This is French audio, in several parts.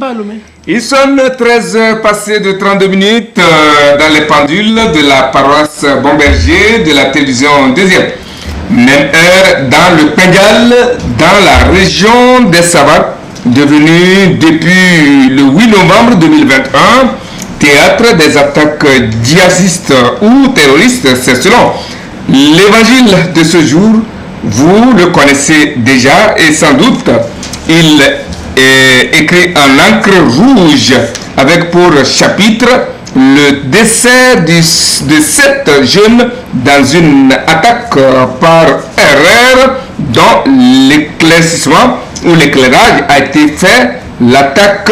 à Lomé. Ils sont 13h passées de 32 minutes dans les pendules de la paroisse Bomberger de la télévision deuxième. Même heure dans le Pégal, dans la région des Savanes, devenu depuis le 8 novembre 2021 théâtre des attaques djihadistes ou terroristes, c'est selon l'évangile de ce jour. Vous le connaissez déjà et sans doute il est écrit en encre rouge avec pour chapitre le décès de 7 jeunes dans une attaque par erreur dont l'éclaircissement ou l'éclairage a été fait. L'attaque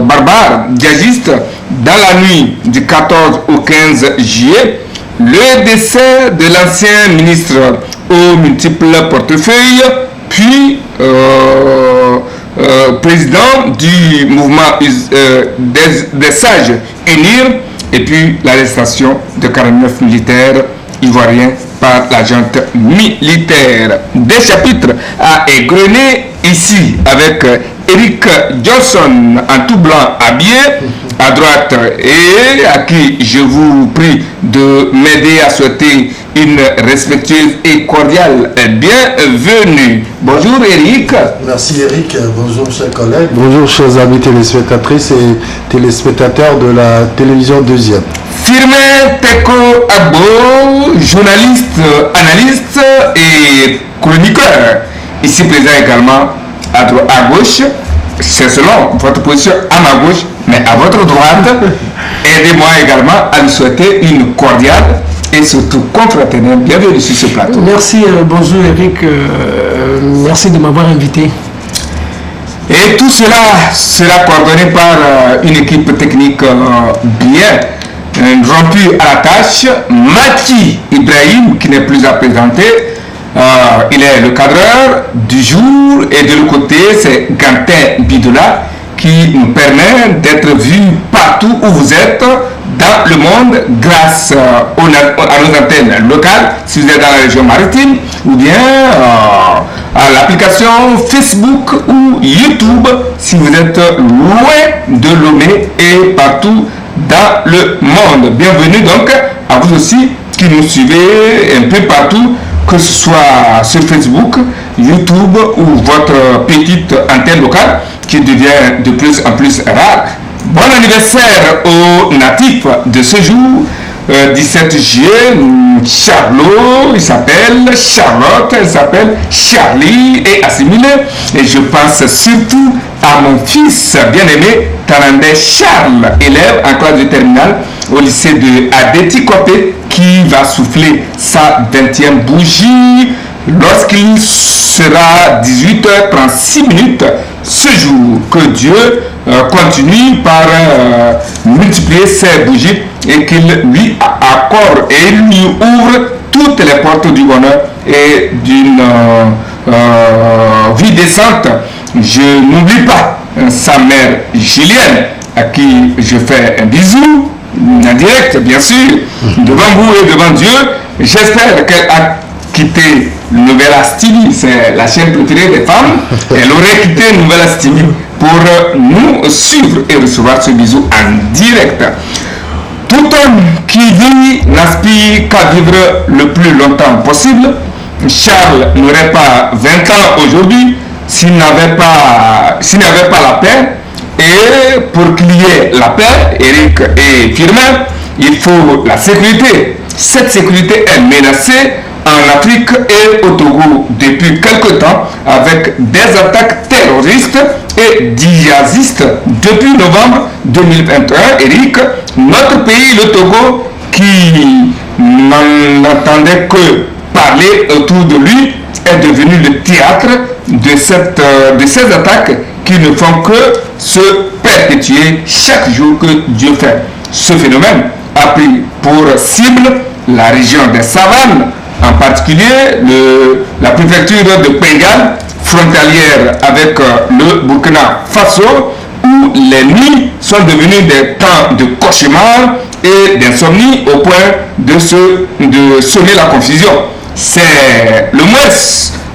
barbare djihadiste dans la nuit du 14 au 15 juillet, le décès de l'ancien ministre aux multiples portefeuilles, puis président du mouvement des sages UNIR, et puis l'arrestation de 49 militaires ivoiriens par la junte militaire. Des chapitres à égrener ici avec Eric Johnson en tout blanc habillé à droite et à qui je vous prie de m'aider à souhaiter une respectueuse et cordiale bienvenue. Bonjour Eric. Merci Eric, bonjour chers collègues, bonjour chers amis téléspectatrices et téléspectateurs de la télévision deuxième. Firmin Teko Agbo, journaliste, analyste et chroniqueur, ici présent également à gauche, c'est selon votre position à ma gauche, mais à votre droite. Aidez-moi également à lui souhaiter une cordiale et surtout confraternelle bienvenue sur ce plateau. Merci, bonjour Eric, merci de m'avoir invité. Et tout cela sera coordonné par une équipe technique bien rompue à la tâche. Mati Ibrahim, qui n'est plus à présenter. Il est le cadreur du jour et de l'autre côté c'est Gantin Bidola qui nous permet d'être vus partout où vous êtes dans le monde grâce à nos antennes locales si vous êtes dans la région maritime ou bien à l'application Facebook ou YouTube si vous êtes loin de Lomé et partout dans le monde. Bienvenue donc à vous aussi qui nous suivez un peu partout, que ce soit sur Facebook, YouTube ou votre petite antenne locale qui devient de plus en plus rare. Bon anniversaire aux natifs de ce jour, 17 juillet, Charlot, il s'appelle Charlotte, elle s'appelle Charlie et assimilé. Et je pense surtout à mon fils bien-aimé, Tarandé Charles, élève en classe de terminale au lycée de Adéti-Copé, qui va souffler sa 20e bougie lorsqu'il sera 18h36 ce jour. Que Dieu continue par multiplier ses bougies et qu'il lui accorde et lui ouvre toutes les portes du bonheur et d'une vie décente. Je n'oublie pas sa mère Julienne, à qui je fais un bisou en direct, bien sûr, devant vous et devant Dieu. J'espère qu'elle a quitté Nouvelle Astini, c'est la chaîne préférée des femmes. Elle aurait quitté Nouvelle Astini pour nous suivre et recevoir ce bisou en direct. Tout homme qui vit n'aspire qu'à vivre le plus longtemps possible. Charles n'aurait pas 20 ans aujourd'hui s'il n'avait pas la paix. Et pour qu'il y ait la paix, Eric et Firmin, il faut la sécurité. Cette sécurité est menacée en Afrique et au Togo depuis quelque temps avec des attaques terroristes et djihadistes depuis novembre 2021. Eric, notre pays, le Togo, qui n'en entendait que parler autour de lui, est devenu le théâtre de ces attaques qui ne font que se perpétuer chaque jour que Dieu fait. Ce phénomène a pris pour cible la région des Savanes, en particulier la préfecture de Pégal, frontalière avec le Burkina Faso, où les nuits sont devenues des temps de cauchemar et d'insomnie au point de semer la confusion. C'est le moins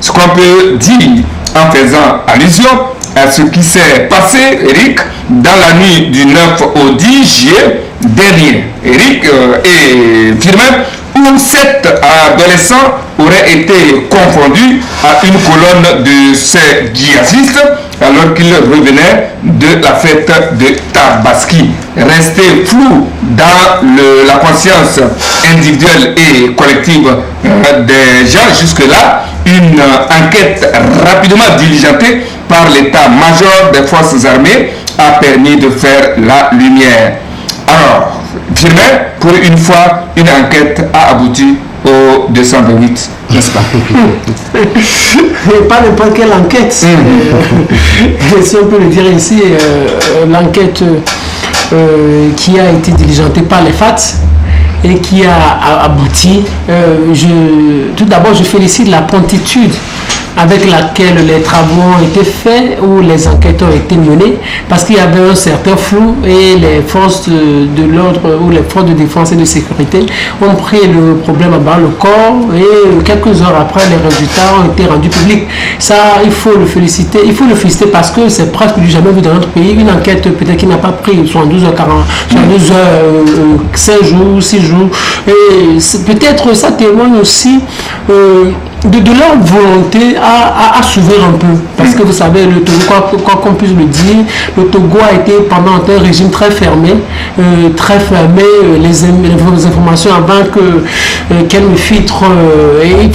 ce qu'on peut dire en faisant allusion à ce qui s'est passé, Eric, dans la nuit du 9 au 10 juillet dernier. Eric et Firmin, où 7 adolescents auraient été confondus à une colonne de ces djihadistes alors qu'ils revenaient de la fête de Tabaski. Resté flou dans la conscience individuelle et collective des gens jusque-là, une enquête rapidement diligentée par l'état-major des forces armées a permis de faire la lumière. Alors, Firmin, pour une fois, une enquête a abouti au 228, n'est-ce pas? Pas n'importe quelle enquête. Si on peut le dire ici, l'enquête qui a été diligentée par les FAT et qui a abouti. Tout d'abord, je félicite la promptitude avec laquelle les travaux ont été faits ou les enquêtes ont été menées, parce qu'il y avait un certain flou et les forces de l'ordre ou les forces de défense et de sécurité ont pris le problème à bas le corps et quelques heures après, les résultats ont été rendus publics. Ça, il faut le féliciter. Il faut le féliciter parce que c'est presque du jamais vu dans notre pays. Une enquête peut-être qui n'a pas pris 72h40, 5 jours, 6 jours. Et peut-être ça témoigne aussi de leur volonté à s'ouvrir un peu. Parce que vous savez, le Togo, quoi qu'on puisse le dire, le Togo a été pendant un régime très fermé. Les informations avant qu'elles ne filtrent. Il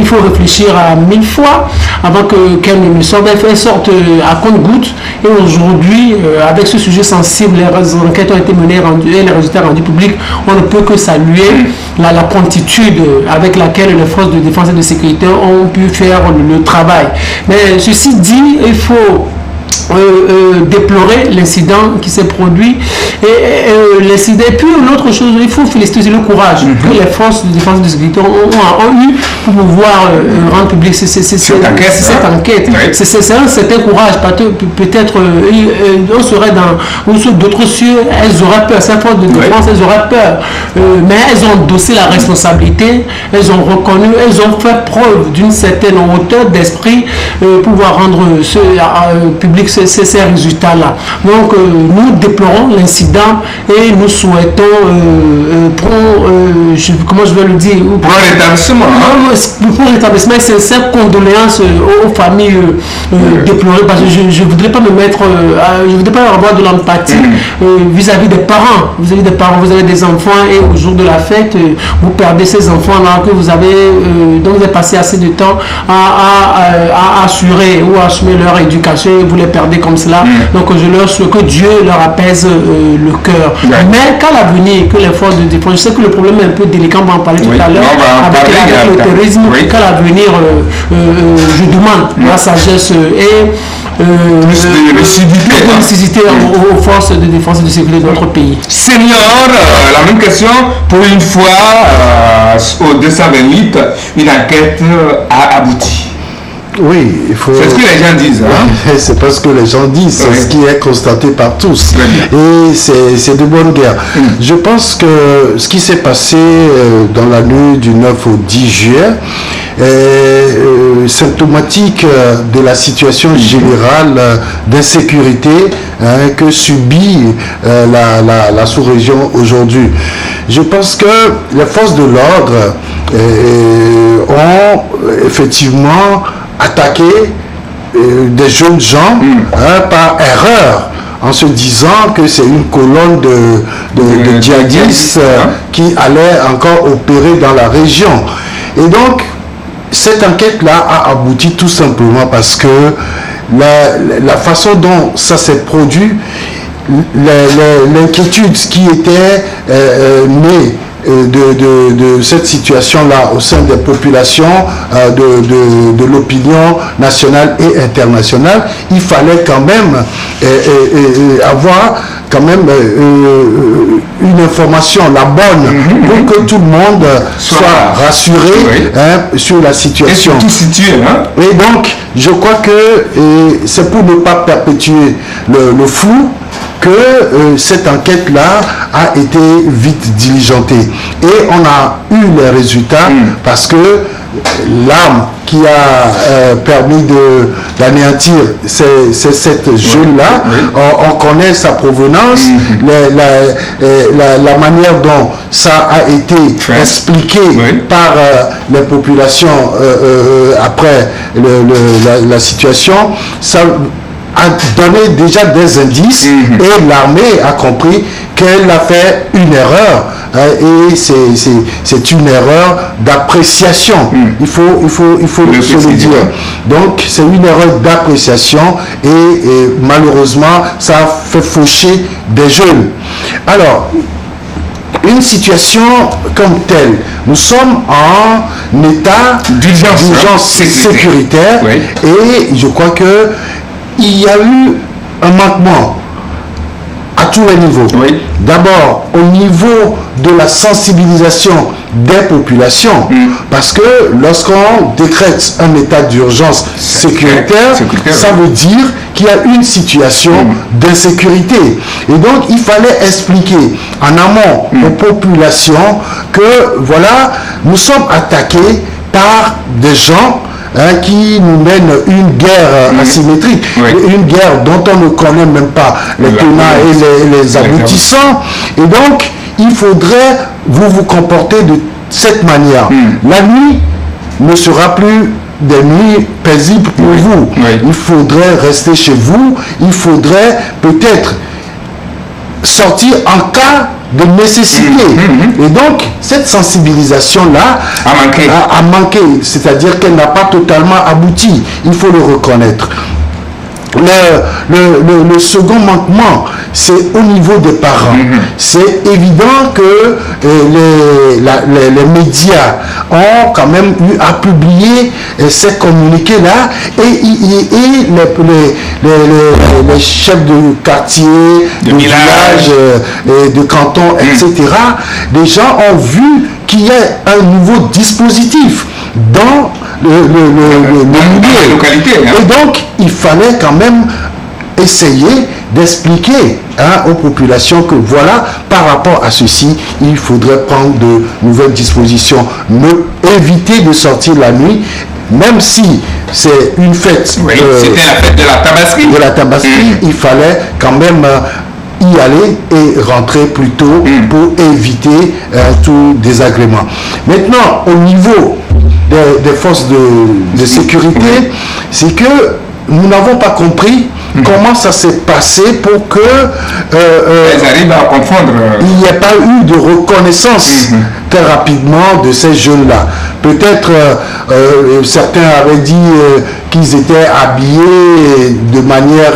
faut réfléchir à 1000 fois avant qu'elles ne sortent. Elles sortent à compte-gouttes. Et aujourd'hui, avec ce sujet sensible, les enquêtes ont été menées et les résultats rendus publics. On ne peut que saluer la promptitude avec laquelle les forces de défense et de sécurité ont pu faire le travail. Mais ceci dit, il faut déplorer l'incident qui s'est produit et l'incident. Et puis l'autre chose, il faut féliciter aussi le courage que les forces de défense et de sécurité ont eu pour pouvoir rendre public cette enquête. Oui. C'est un certain courage. Peut-être on serait dans d'autres cieux, elles auraient peur, ces forces de défense, elles auraient peur. Mais elles ont endossé la responsabilité, elles ont reconnu, elles ont fait preuve d'une certaine hauteur d'esprit pour pouvoir rendre public ces résultats-là. Donc, nous déplorons l'incident et nous souhaitons, comment je vais le dire, pour l'établissement. Pour l'établissement, sincères condoléances aux familles déplorées, parce que je ne voudrais pas me mettre, je ne voudrais pas avoir de l'empathie vis-à-vis des parents. Vous avez des parents, vous avez des enfants et au jour de la fête, vous perdez ces enfants-là que vous avez, dont vous avez passé assez de temps à assurer ou à assumer leur éducation et vous les perdez comme cela. Donc je leur souhaite que Dieu leur apaise le cœur. Mais qu'à l'avenir, que les forces de défense, je sais que le problème est un peu délicat, on va en parler tout à l'heure avec le terrorisme, qu'à l'avenir je demande la sagesse et de lucidité aux forces de défense et de sécurité de notre pays. Seigneur, la même question, pour une fois au 228, une enquête a abouti. Oui, il faut... C'est ce que les gens disent. Hein? C'est pas ce que les gens disent, c'est ce qui est constaté par tous. Et c'est de bonne guerre. Je pense que ce qui s'est passé dans la nuit du 9 au 10 juillet est symptomatique de la situation générale d'insécurité que subit la sous-région aujourd'hui. Je pense que les forces de l'ordre ont effectivement attaquer des jeunes gens par erreur en se disant que c'est une colonne de djihadistes qui allait encore opérer dans la région. Et donc, cette enquête-là a abouti tout simplement parce que la façon dont ça s'est produit, l'inquiétude qui était née de cette situation-là au sein des populations, de l'opinion nationale et internationale, il fallait quand même avoir quand même une information, la bonne, pour que tout le monde soit rassuré sur la situation. Et surtout situé. Et donc, je crois que c'est pour ne pas perpétuer le flou que cette enquête-là a été vite diligentée. Et on a eu les résultats parce que l'arme qui a permis d'anéantir cette jeune-là. On connaît sa provenance, la manière dont ça a été expliqué par les populations après la situation. Ça a donné déjà des indices et l'armée a compris qu'elle a fait une erreur. Et c'est une erreur d'appréciation. Il faut le dire. Donc c'est une erreur d'appréciation et malheureusement ça a fait faucher des jeunes. Alors, une situation comme telle, nous sommes en état d'urgence sécuritaire et je crois que il y a eu un manquement à tous les niveaux. D'abord, au niveau de la sensibilisation des populations, parce que lorsqu'on décrète un état d'urgence sécuritaire, ça veut dire qu'il y a une situation d'insécurité. Et donc, il fallait expliquer en amont aux populations que, voilà, nous sommes attaqués par des gens qui nous mène une guerre asymétrique, une guerre dont on ne connaît même pas les tenants et les aboutissants. Et donc, il faudrait vous comporter de cette manière. La nuit ne sera plus des nuits paisibles pour vous. Il faudrait rester chez vous. Il faudrait peut-être sortir en cas de nécessité. Et donc, cette sensibilisation-là a manqué, c'est-à-dire qu'elle n'a pas totalement abouti. Il faut le reconnaître. Le second manquement, c'est au niveau des parents. C'est évident que les médias ont quand même eu à publier ces communiqués-là et les chefs de quartier, de village, de canton, etc. Les gens ont vu qu'il y a un nouveau dispositif dans le milieu. Et donc, il fallait quand même essayer d'expliquer aux populations que voilà, par rapport à ceci, il faudrait prendre de nouvelles dispositions. Éviter de sortir la nuit, même si c'est une fête. C'était la fête de la tabasserie. Il fallait quand même y aller et rentrer plus tôt pour éviter tout désagrément. Maintenant, au niveau des forces de sécurité, c'est que nous n'avons pas compris comment ça s'est passé pour que ils arrivent à confondre. Il n'y a pas eu de reconnaissance très rapidement de ces jeunes-là. Peut-être certains avaient dit qu'ils étaient habillés de manière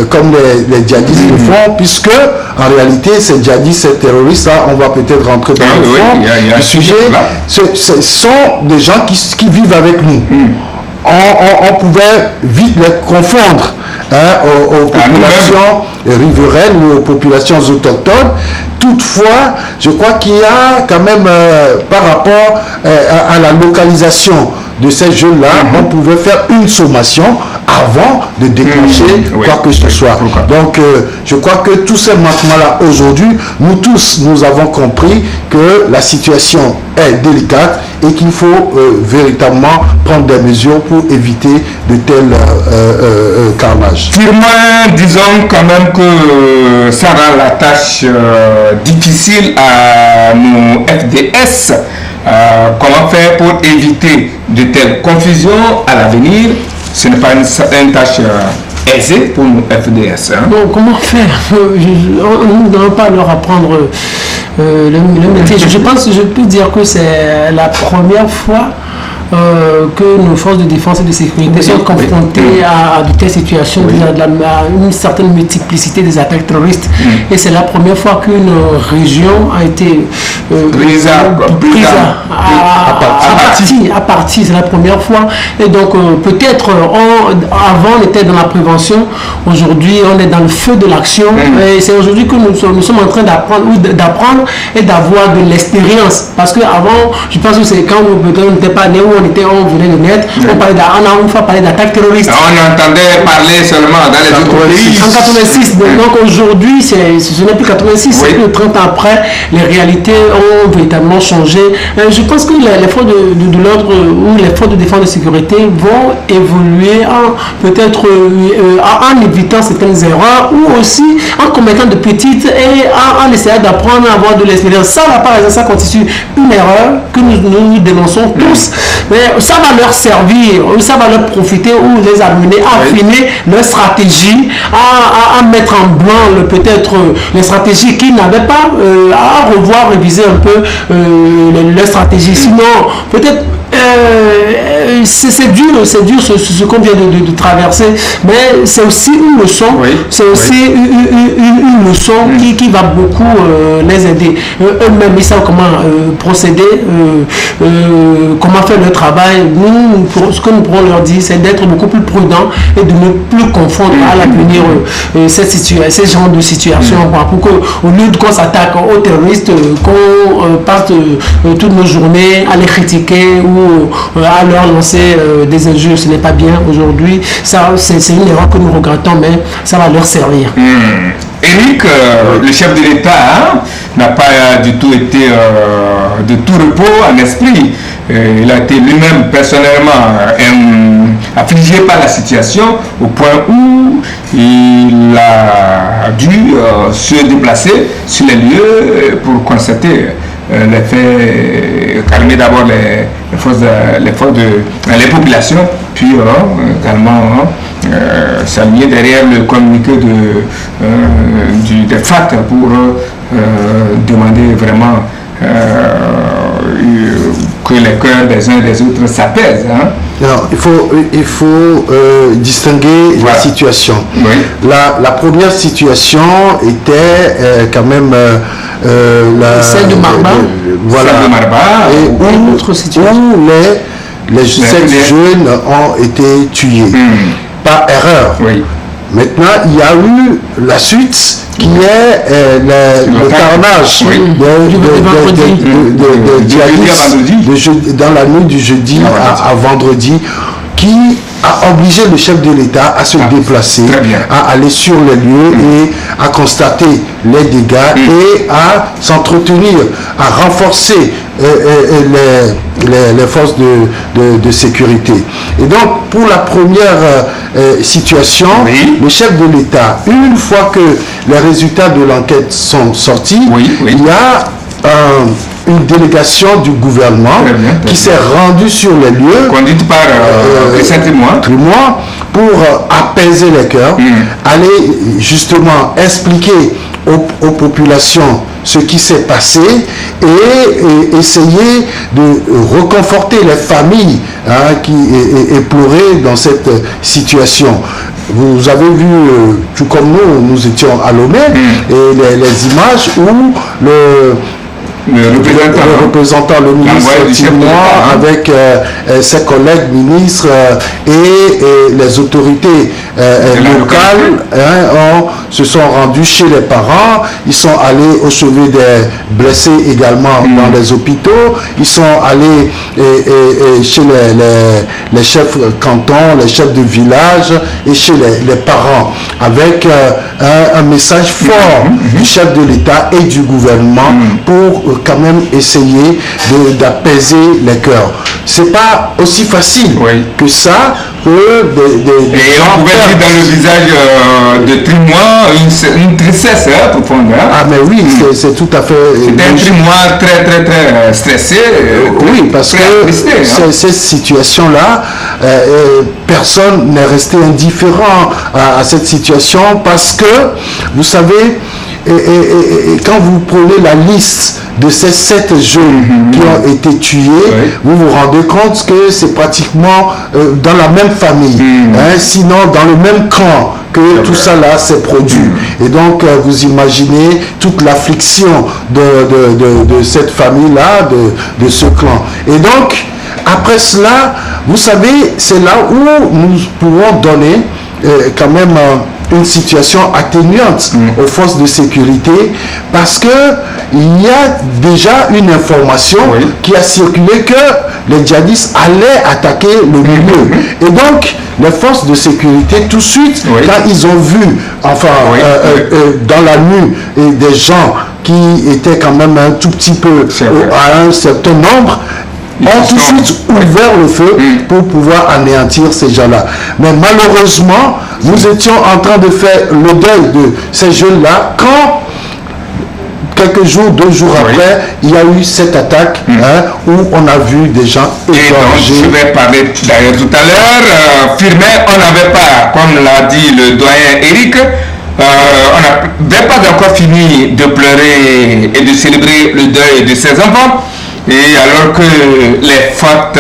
comme les djihadistes le font, puisque en réalité ces djihadistes, ces terroristes, on va peut-être rentrer dans le fond du sujet. Ce sont des gens qui vivent avec nous. On pouvait vite les confondre aux populations riveraines ou aux populations autochtones. Toutefois, je crois qu'il y a quand même, par rapport à la localisation de ces jeunes-là, on pouvait faire une sommation avant de déclencher quoi que ce soit. Donc, je crois que tous ces manquements-là, aujourd'hui, nous tous, nous avons compris que la situation est délicate et qu'il faut véritablement prendre des mesures pour éviter de tels carnages. Sûrement, disons quand même que ça rend la tâche difficile à nos FDS. Comment faire pour éviter de telles confusions à l'avenir? Ce n'est pas une tâche aisée pour nos FDS. Bon, comment faire? On ne doit pas leur apprendre le métier. Je pense que je peux dire que c'est la première fois que nos forces de défense et de sécurité sont confrontées à de telles situations, à une certaine multiplicité des attaques terroristes. Et c'est la première fois qu'une région a été prise à partie. C'est la première fois. Et donc, peut-être, avant, on était dans la prévention. Aujourd'hui, on est dans le feu de l'action. Et c'est aujourd'hui que nous sommes en train d'apprendre et d'avoir de l'expérience. Parce qu'avant, je pense que c'est quand on n'était pas né, où on venait de naître, on a une fois parlé d'attaque terroriste. On entendait parler seulement dans les autres pays. En 86, donc aujourd'hui, ce n'est plus 86, c'est que 30 ans après, les réalités ont véritablement changé. Je pense que les forces de l'ordre ou les forces de défense et de sécurité vont évoluer peut-être en évitant certaines erreurs ou aussi en commettant de petites et en essayant d'apprendre à avoir de l'expérience. Ça, par exemple, ça constitue une erreur que nous dénonçons tous, mais ça va leur servir, ça va leur profiter ou les amener à affiner leur stratégie, à mettre en blanc peut-être les stratégies qu'ils n'avaient pas, à revoir, réviser un peu leur stratégie. Sinon, peut-être c'est dur ce qu'on vient de traverser, mais c'est aussi une leçon, une leçon qui va beaucoup les aider. Eux-mêmes, ils savent comment procéder, comment faire leur travail. Nous, ce que nous pourrons leur dire, c'est d'être beaucoup plus prudents et de ne plus confondre à l'avenir ces genres de situations, pour qu'au lieu qu'on s'attaque aux terroristes, qu'on passe toutes nos journées à les critiquer ou à leur lancer des injures. Ce n'est pas bien aujourd'hui. Ça, c'est une erreur que nous regrettons, mais ça va leur servir. Éric, le chef de l'État, n'a pas du tout été de tout repos en esprit. Il a été lui-même personnellement affligé par la situation au point où il a dû se déplacer sur les lieux pour constater les faits, calmer d'abord les populations, puis également s'aligner derrière le communiqué des FAT pour demander vraiment que les cœurs des uns et des autres s'apaisent. Alors, il faut distinguer les situations. La première situation était quand même celle de Marba. Voilà. Celle de Marba. Et où les 7 jeunes ont été tués par erreur. Maintenant, il y a eu la suite qui est le carnage dans la nuit du jeudi à vendredi, qui a obligé le chef de l'État à se déplacer, à aller sur les lieux et à constater les dégâts et à s'entretenir, à renforcer les forces de sécurité. Et donc, pour la première situation, le chef de l'État, une fois que les résultats de l'enquête sont sortis, il y a une délégation du gouvernement qui s'est rendue sur les lieux, conduite par témoins, pour apaiser les cœurs, aller justement expliquer aux populations ce qui s'est passé et essayer de reconforter les familles qui éploraient dans cette situation. Vous avez vu, tout comme nous étions à Lomé, et les images où le représentant, le ministre Timois, avec ses collègues ministres et les autorités locales se sont rendus chez les parents. Ils sont allés au chevet des blessés également dans les hôpitaux. Ils sont allés chez les chefs cantons, les chefs de village et chez les parents, avec un message fort du chef de l'État et du gouvernement pour quand même essayer d'apaiser les cœurs. C'est pas aussi facile que ça. Et on pouvait dire dans le visage de Trimois une tristesse profonde. Ah mais oui, c'est tout à fait... C'était un Trimois très stressé. Oui, parce que cette situation-là, personne n'est resté indifférent à cette situation, parce que, vous savez, et quand vous prenez la liste de ces 7 jeunes qui ont été tués, vous vous rendez compte que c'est pratiquement dans la même famille, sinon dans le même camp que tout ça là s'est produit. Et donc vous imaginez toute l'affliction de cette famille-là, de ce clan. Et donc, après cela, vous savez, c'est là où nous pouvons donner quand même une situation atténuante aux forces de sécurité parce que il y a déjà une information qui a circulé que les djihadistes allaient attaquer le milieu. Et donc, les forces de sécurité, tout de suite, quand ils ont vu, dans la nuit, des gens qui étaient quand même un tout petit peu à un certain nombre, ont tout de suite ouvert le feu pour pouvoir anéantir ces gens-là. Mais malheureusement, nous étions en train de faire le deuil de ces jeunes-là quand, quelques jours, 2 jours après, il y a eu cette attaque où on a vu des gens égorgés. Je vais parler d'ailleurs tout à l'heure. Firmin, on n'avait pas, comme l'a dit le doyen Eric, on n'avait pas encore fini de pleurer et de célébrer le deuil de ses enfants. Et alors que les FAT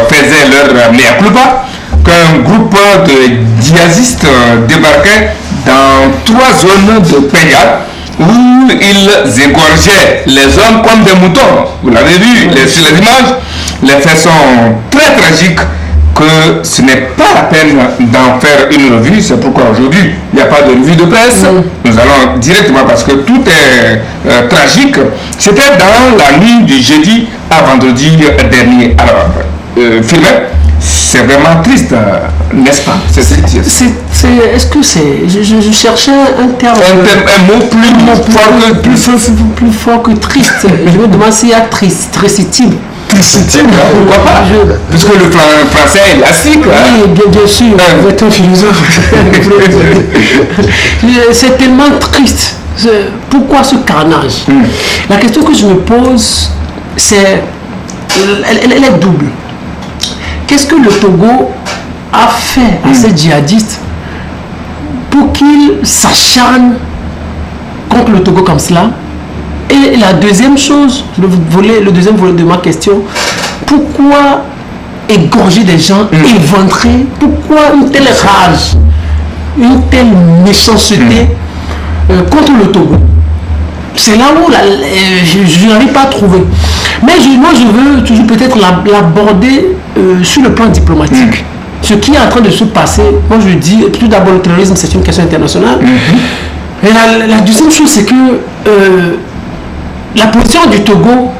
faisaient leur mea culpa, qu'un groupe de djihadistes débarquait dans 3 zones de Peña où ils égorgeaient les hommes comme des moutons. Vous l'avez vu sur les images. Les faits sont très tragiques que ce n'est pas la peine d'en faire une revue. C'est pourquoi aujourd'hui, il n'y a pas de revue de presse. Nous allons directement, parce que tout est tragique. C'était dans la nuit du jeudi à vendredi dernier. Alors, Firmin, c'est vraiment triste, n'est-ce pas? Est-ce que c'est... Je cherchais un terme... Un mot plus fort que triste. Je me demande s'il y a tristitude. Pourquoi pas? Parce que le français est élastique. Oui, bien sûr. Vous êtes un philosophe. C'est tellement triste. Pourquoi ce carnage? La question que je me pose, c'est... Elle est double. Qu'est-ce que le Togo a fait à ces djihadistes pour qu'ils s'acharnent contre le Togo comme cela? Et la deuxième chose, le deuxième volet de ma question, pourquoi égorger des gens, éventrer? Pourquoi une telle rage, une telle méchanceté contre le Togo? C'est là où je n'arrive pas à trouver. Mais moi, je veux toujours peut-être l'aborder sur le plan diplomatique. Ce qui est en train de se passer, moi je dis, tout d'abord le terrorisme, c'est une question internationale. Et la deuxième chose, c'est que la position du Togo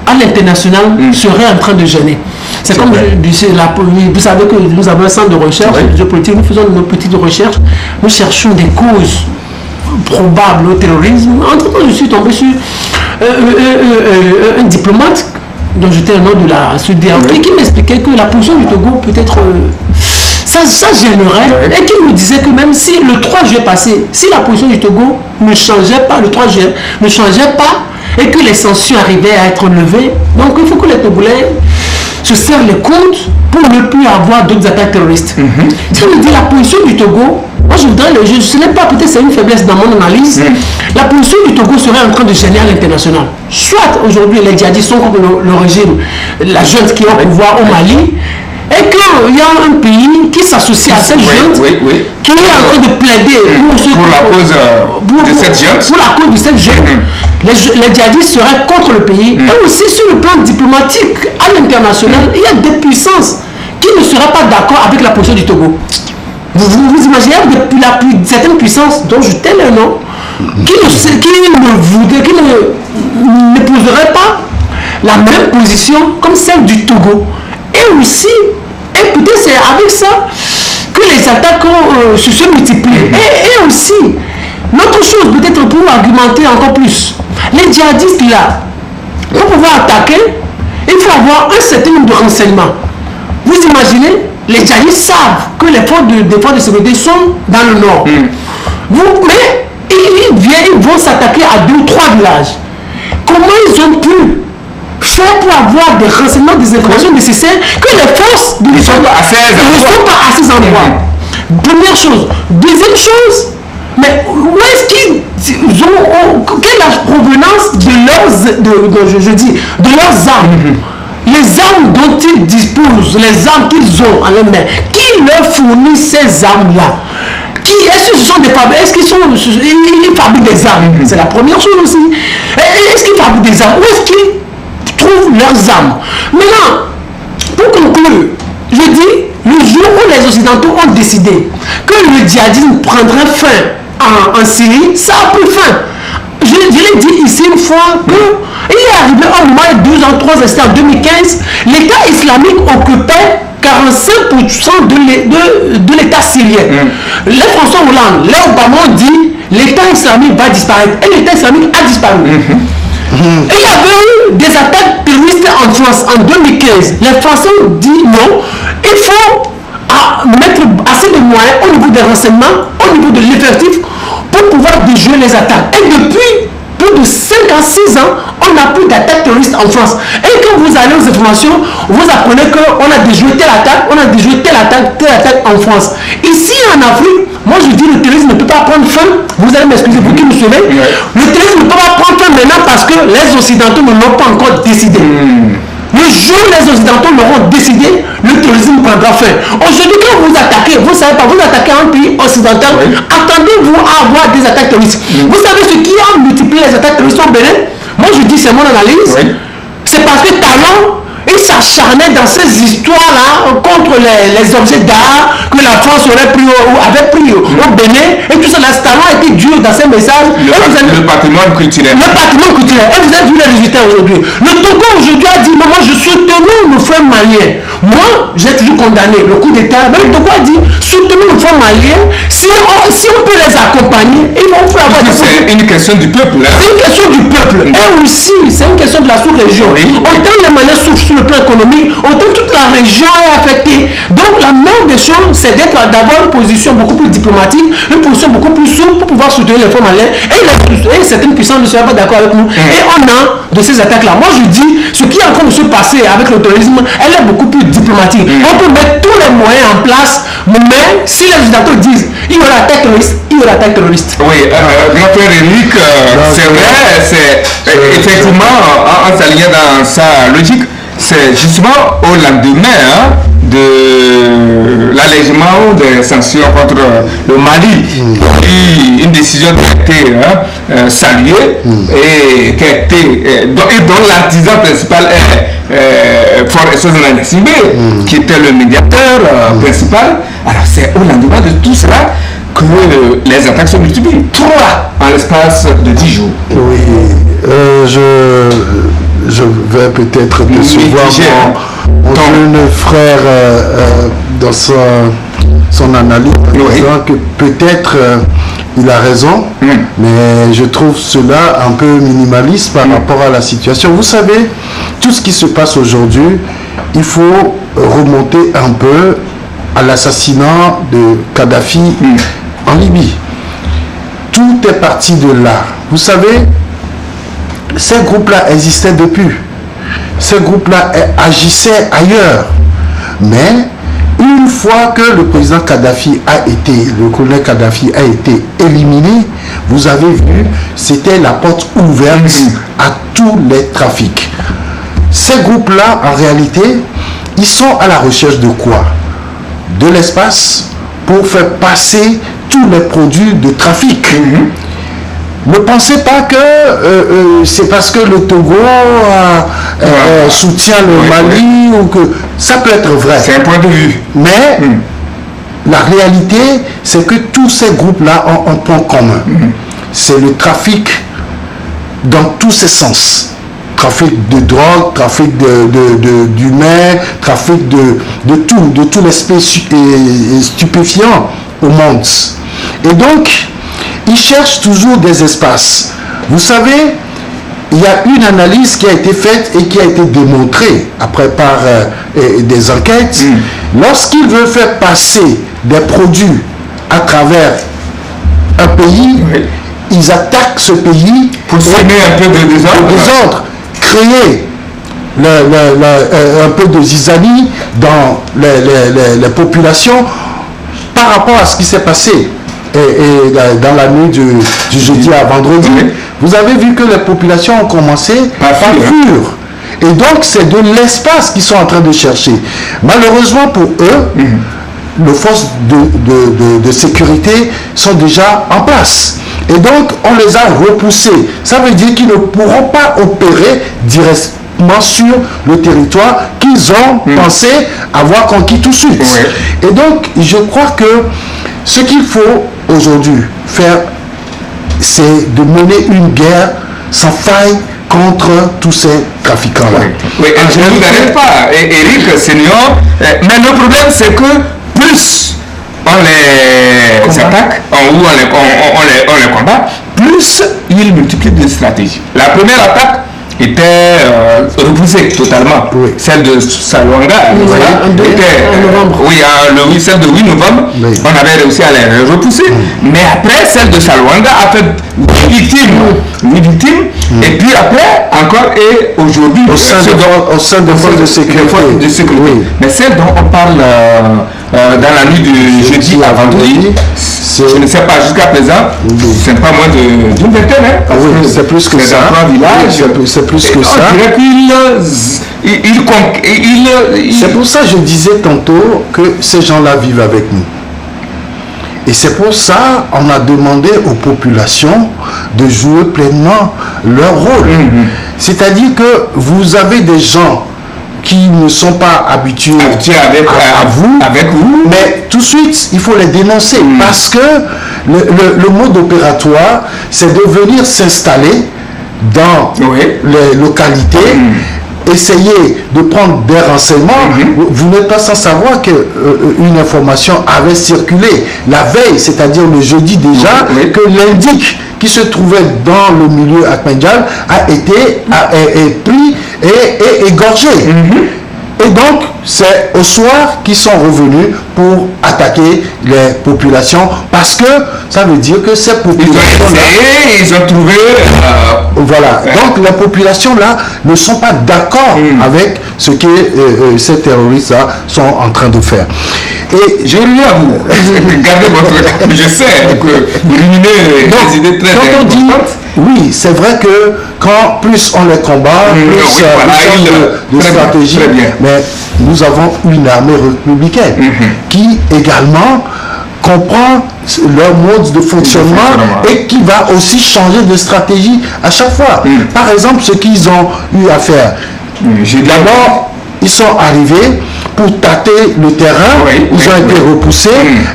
à l'international serait en train de gêner. C'est comme vous savez que nous avons un centre de recherche géopolitique, nous faisons nos petites recherches, nous cherchons des causes probables au terrorisme. Entre-temps, je suis tombé sur un diplomate dont j'étais un nom de la CEDEAO qui m'expliquait que la position du Togo peut-être ça gênerait et qui me disait que même si le 3 juillet passé, si la position du Togo ne changeait pas, le 3 juillet ne changeait pas et que les sanctions arrivaient à être levées, donc il faut que les Togolais se serrent les coudes pour ne plus avoir d'autres attaques terroristes. Si on dit la position du Togo, moi je voudrais, je ne sais pas, peut-être c'est une faiblesse dans mon analyse, la position du Togo serait en train de gêner à l'international. Soit aujourd'hui les djihadistes sont contre le régime, la junte qui est au pouvoir au Mali, et qu'il y a un pays qui s'associe à cette junte, qui est en train de plaider pour la cause de cette junte. Pour la cause de cette junte. Les djihadistes seraient contre le pays. Et aussi sur le plan diplomatique, à l'international, il y a des puissances qui ne seraient pas d'accord avec la position du Togo. Vous imaginez certaines puissances dont je tais le nom, qui ne poseraient pas la même position comme celle du Togo. Et aussi, et peut-être c'est avec ça que les attaques se multiplient. Et aussi, l'autre chose, peut-être pour argumenter encore plus, les djihadistes là, pour pouvoir attaquer, il faut avoir un certain nombre de renseignements. Vous imaginez, les djihadistes savent que les forces de sécurité sont dans le nord. Mais ils vont s'attaquer à 2 ou 3 villages. Comment ils ont pu faire pour avoir des renseignements, des informations nécessaires que les forces ne sont pas à ces endroits? Première chose. Deuxième chose, mais où est-ce qu'ils ont, quelle est la provenance de leurs armes? Les armes dont ils disposent, les armes qu'ils ont à leur main, qui leur fournit ces armes-là? Est-ce que ce sont des fabricants? Est-ce qu'ils fabriquent des armes? C'est la première chose aussi. Est-ce qu'ils fabriquent des armes? Où est-ce qu'ils trouvent leurs armes? Maintenant, pour conclure, je dis, le jour où les Occidentaux ont décidé que le djihadisme prendrait fin en Syrie, ça a pris fin. Je l'ai dit ici une fois qu'il est arrivé au moment de 2 ans, 3 ans, c'était en 2015, l'État islamique occupait 45% de l'État syrien. Les François Hollande, les Obama ont dit l'État islamique va disparaître. Et l'État islamique a disparu. Et il y avait eu des attaques terroristes en France en 2015. Les Français ont dit non, il faut mettre assez de moyens au niveau des renseignements, au niveau de l'effectif, pour pouvoir déjouer les attaques. Et depuis plus de 5 ans, 6 ans, on n'a plus d'attaques terroristes en France. Et quand vous allez aux informations, vous apprenez qu'on a déjoué telle attaque, on a déjoué telle attaque en France. Ici en Afrique, moi je dis le terrorisme ne peut pas prendre fin. Vous allez m'excuser, vous qui me suivez. Le terrorisme ne peut pas prendre fin maintenant parce que les Occidentaux ne l'ont pas encore décidé. Le jour où les Occidentaux l'auront décidé, le terrorisme prendra fin. Aujourd'hui, quand vous attaquez, vous ne savez pas, vous attaquez un pays occidental, attendez-vous à avoir des attaques terroristes. Vous savez ce qui a multiplié les attaques terroristes au Bénin? Moi je dis, c'est mon analyse. C'est parce que Talon, il s'acharnait dans ces histoires-là contre les objets d'art que la France avait pris au Bénin. Et tout ça, Talon a été dur dans ses messages. Le patrimoine culturel. Le patrimoine culturel. Et vous avez vu les résultats aujourd'hui. Le Togo aujourd'hui a dit, moi je soutenais nos frères maliens. Moi, j'ai toujours condamné le coup d'État. Mais le Togo a dit, soutenez nos frères maliens. Si on peut les accompagner, ils vont faire avoir des... C'est une question du peuple. C'est une question du peuple. Et aussi, c'est une question de la sous-région. Autant les Maliens souffrent sur le plan économique, autant toute la région est affectée. Donc la meilleure des choses, c'est d'avoir une position beaucoup plus diplomatique, une position beaucoup plus souple pour pouvoir soutenir les frères maliens. Et certaines puissances ne seraient pas d'accord avec nous. Et on a de ces attaques-là. Moi je dis, ce qui est en train de se passer avec le terrorisme, elle est beaucoup plus diplomatique. On peut mettre tous les moyens en place, mais si les Occidentaux disent il y aura attaque terroriste, il y aura attaque terroriste. Oui, grand frère Eric, c'est vrai, c'est effectivement en s'alignant dans sa logique, c'est justement au lendemain de l'allègement des sanctions contre le Mali, une décision qui a été saluée et qui a été, dont l'artisan principal est Fort Essouzana Gnassingbé, qui était le médiateur principal. Alors c'est au lendemain de tout cela que les attaques sont multipliées. 3 en l'espace de 10 jours. Oui, je vais peut-être décevoir mon jeune frère dans son analyse, en disant que peut-être il a raison, mais je trouve cela un peu minimaliste par rapport à la situation. Vous savez, tout ce qui se passe aujourd'hui, il faut remonter un peu à l'assassinat de Kadhafi en Libye. Tout est parti de là. Vous savez, ces groupes-là existaient depuis. Ces groupes-là agissaient ailleurs. Mais une fois que le président Kadhafi le colonel Kadhafi a été éliminé, vous avez vu, c'était la porte ouverte à tous les trafics. Ces groupes-là, en réalité, ils sont à la recherche de quoi? De l'espace pour faire passer tous les produits de trafic. Ne pensez pas que c'est parce que le Togo soutient le Mali ou que ça peut être vrai. C'est un point de vue. Mais la réalité, c'est que tous ces groupes-là ont un point commun. C'est le trafic dans tous ses sens. Trafic de drogue, trafic d'humains, trafic de tous les stupéfiants au monde. Et donc, ils cherchent toujours des espaces. Vous savez, il y a une analyse qui a été faite et qui a été démontrée après par des enquêtes. Lorsqu'ils veulent faire passer des produits à travers un pays, ils attaquent ce pays pour semer un peu de désordre, créer un peu de zizanie dans les populations par rapport à ce qui s'est passé. Et dans la nuit du jeudi à vendredi, vous avez vu que les populations ont commencé à fuir. Et donc, c'est de l'espace qu'ils sont en train de chercher. Malheureusement pour eux, les forces de sécurité sont déjà en place. Et donc, on les a repoussés. Ça veut dire qu'ils ne pourront pas opérer uniquement sur le territoire qu'ils ont pensé avoir conquis tout de suite. Oui. Et donc, je crois que ce qu'il faut aujourd'hui faire, c'est de mener une guerre sans faille contre tous ces trafiquants-là. Oui, je ne vous arrête pas, Eric Senior, mais le problème c'est que plus on les attaque, ou on les combat, plus ils multiplient des stratégies. La première attaque était repoussée totalement. Oui. Celle de Salwanga, celle de 8 novembre, oui. On avait réussi à les repousser. Mais après, celle de Salwanga a fait 8 victimes. Et puis après, encore et aujourd'hui, au sein des forces de sécurité. Oui. Mais celle dont on parle dans la nuit du jeudi à vendredi, je ne sais pas, jusqu'à présent, c'est pas moins d'une vingtaine. Oui, c'est plus que ça. C'est plus que ça. C'est pour ça que je disais tantôt que ces gens-là vivent avec nous. Et c'est pour ça qu'on a demandé aux populations de jouer pleinement leur rôle. C'est-à-dire que vous avez des gens qui ne sont pas habitués avec vous, mais tout de suite, il faut les dénoncer parce que le mode opératoire, c'est de venir s'installer dans les localités, essayer de prendre des renseignements. Vous n'êtes pas sans savoir qu'une information avait circulé la veille, c'est-à-dire le jeudi déjà, que l'indic qui se trouvait dans le milieu Akmendjal a été pris et égorgé. Et donc, c'est au soir qu'ils sont revenus pour attaquer les populations parce que ça veut dire que ces populations-là... Ils ont trouvé... Voilà. Donc, les populations-là ne sont pas d'accord avec ce que ces terroristes-là sont en train de faire. Et j'ai lu à vous. Gardez votre... Je sais que vous ruminez des idées très importantes. Oui, c'est vrai que quand plus on les combat, plus ils ont de stratégie. Mais nous avons une armée républicaine qui également comprend leur mode de fonctionnement et qui va aussi changer de stratégie à chaque fois. Par exemple, ce qu'ils ont eu à faire. D'abord, ils sont arrivés pour tâter le terrain, ils ont été repoussés.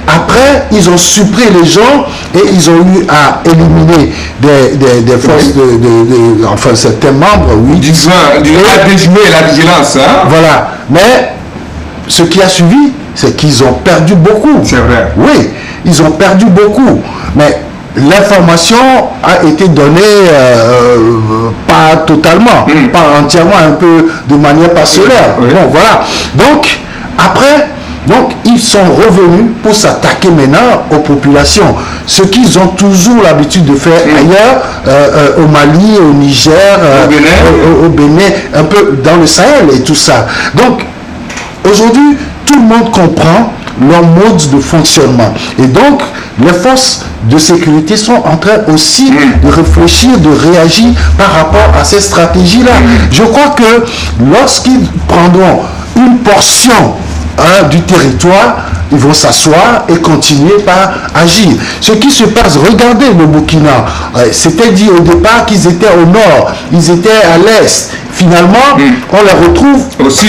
Après, ils ont supprimé les gens et ils ont eu à éliminer des forces enfin certains membres, disons, à déjouer la vigilance. Voilà. Mais ce qui a suivi, c'est qu'ils ont perdu beaucoup. C'est vrai. Oui, ils ont perdu beaucoup. Mais l'information a été donnée pas totalement, pas entièrement, un peu de manière parcellaire. Bon, voilà. Donc, après, ils sont revenus pour s'attaquer maintenant aux populations. Ce qu'ils ont toujours l'habitude de faire ailleurs, au Mali, au Niger, au Bénin, un peu dans le Sahel et tout ça. Donc, aujourd'hui, tout le monde comprend leur mode de fonctionnement. Et donc, les forces de sécurité sont en train aussi de réfléchir, de réagir par rapport à ces stratégies-là. Je crois que lorsqu'ils prendront une portion du territoire, ils vont s'asseoir et continuer par agir. Ce qui se passe, regardez le Burkina, c'était dit au départ qu'ils étaient au nord, ils étaient à l'est. Finalement, on les retrouve aussi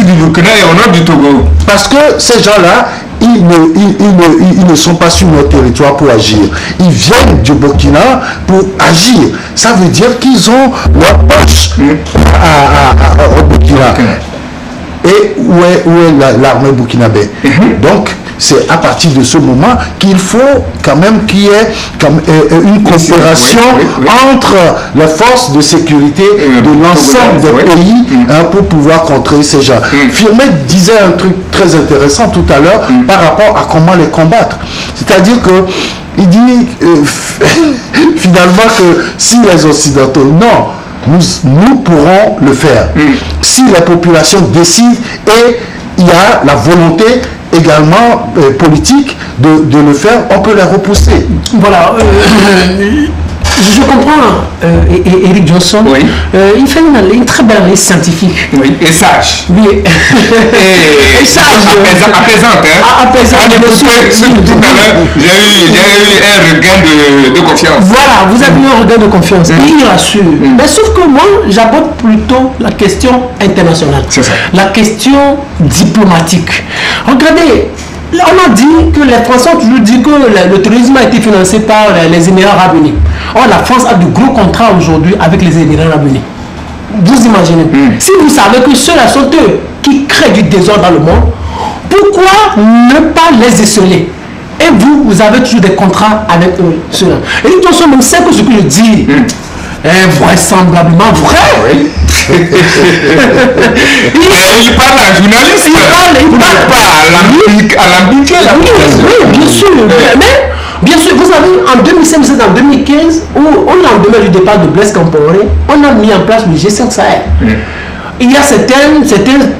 du Burkina et au nord du Togo. Parce que ces gens-là, ils ne sont pas sur notre territoire pour agir. Ils viennent du Burkina pour agir. Ça veut dire qu'ils ont leur poche au Burkina. Et où est l'armée burkinabé? Donc, c'est à partir de ce moment qu'il faut quand même qu'il y ait une coopération entre les forces de sécurité de l'ensemble des pays pour pouvoir contrer ces gens. Firmet disait un truc très intéressant tout à l'heure par rapport à comment les combattre. C'est-à-dire que il dit finalement que si les Occidentaux, non, nous pourrons le faire. Si la population décide et il y a la volonté également politique de le faire, on peut les repousser. Voilà. Je comprends Eric Johnson. Oui. Il fait une très belle analyse scientifique. Oui, et sage. Oui. Et sage. Apaisante. Apaisante. Tout à l'heure, j'ai eu un regain de confiance. Voilà, vous avez eu un regain de confiance. Il rassure. Mais sauf que moi, j'aborde plutôt la question internationale. C'est ça. La question diplomatique. Regardez. On a dit que les Français ont toujours dit que le tourisme a été financé par les Émirats Arabes Unis. Or, la France a de gros contrats aujourd'hui avec les Émirats Arabes Unis. Vous imaginez, si vous savez que ceux-là sont eux qui créent du désordre dans le monde, pourquoi ne pas les esseler? Et vous avez toujours des contrats avec eux, ceux-là. Et nous sommes même c'est que ce que je dis est vraisemblablement vrai. Oui. Il parle à un journaliste. Il parle pas à l'ambiguïté. Oui, bien sûr. Mais, bien sûr, vous savez, en 2005, en 2015, où on a en demeure du départ de Blaise Compaoré, on a mis en place le G5 Sahel. Il y a certains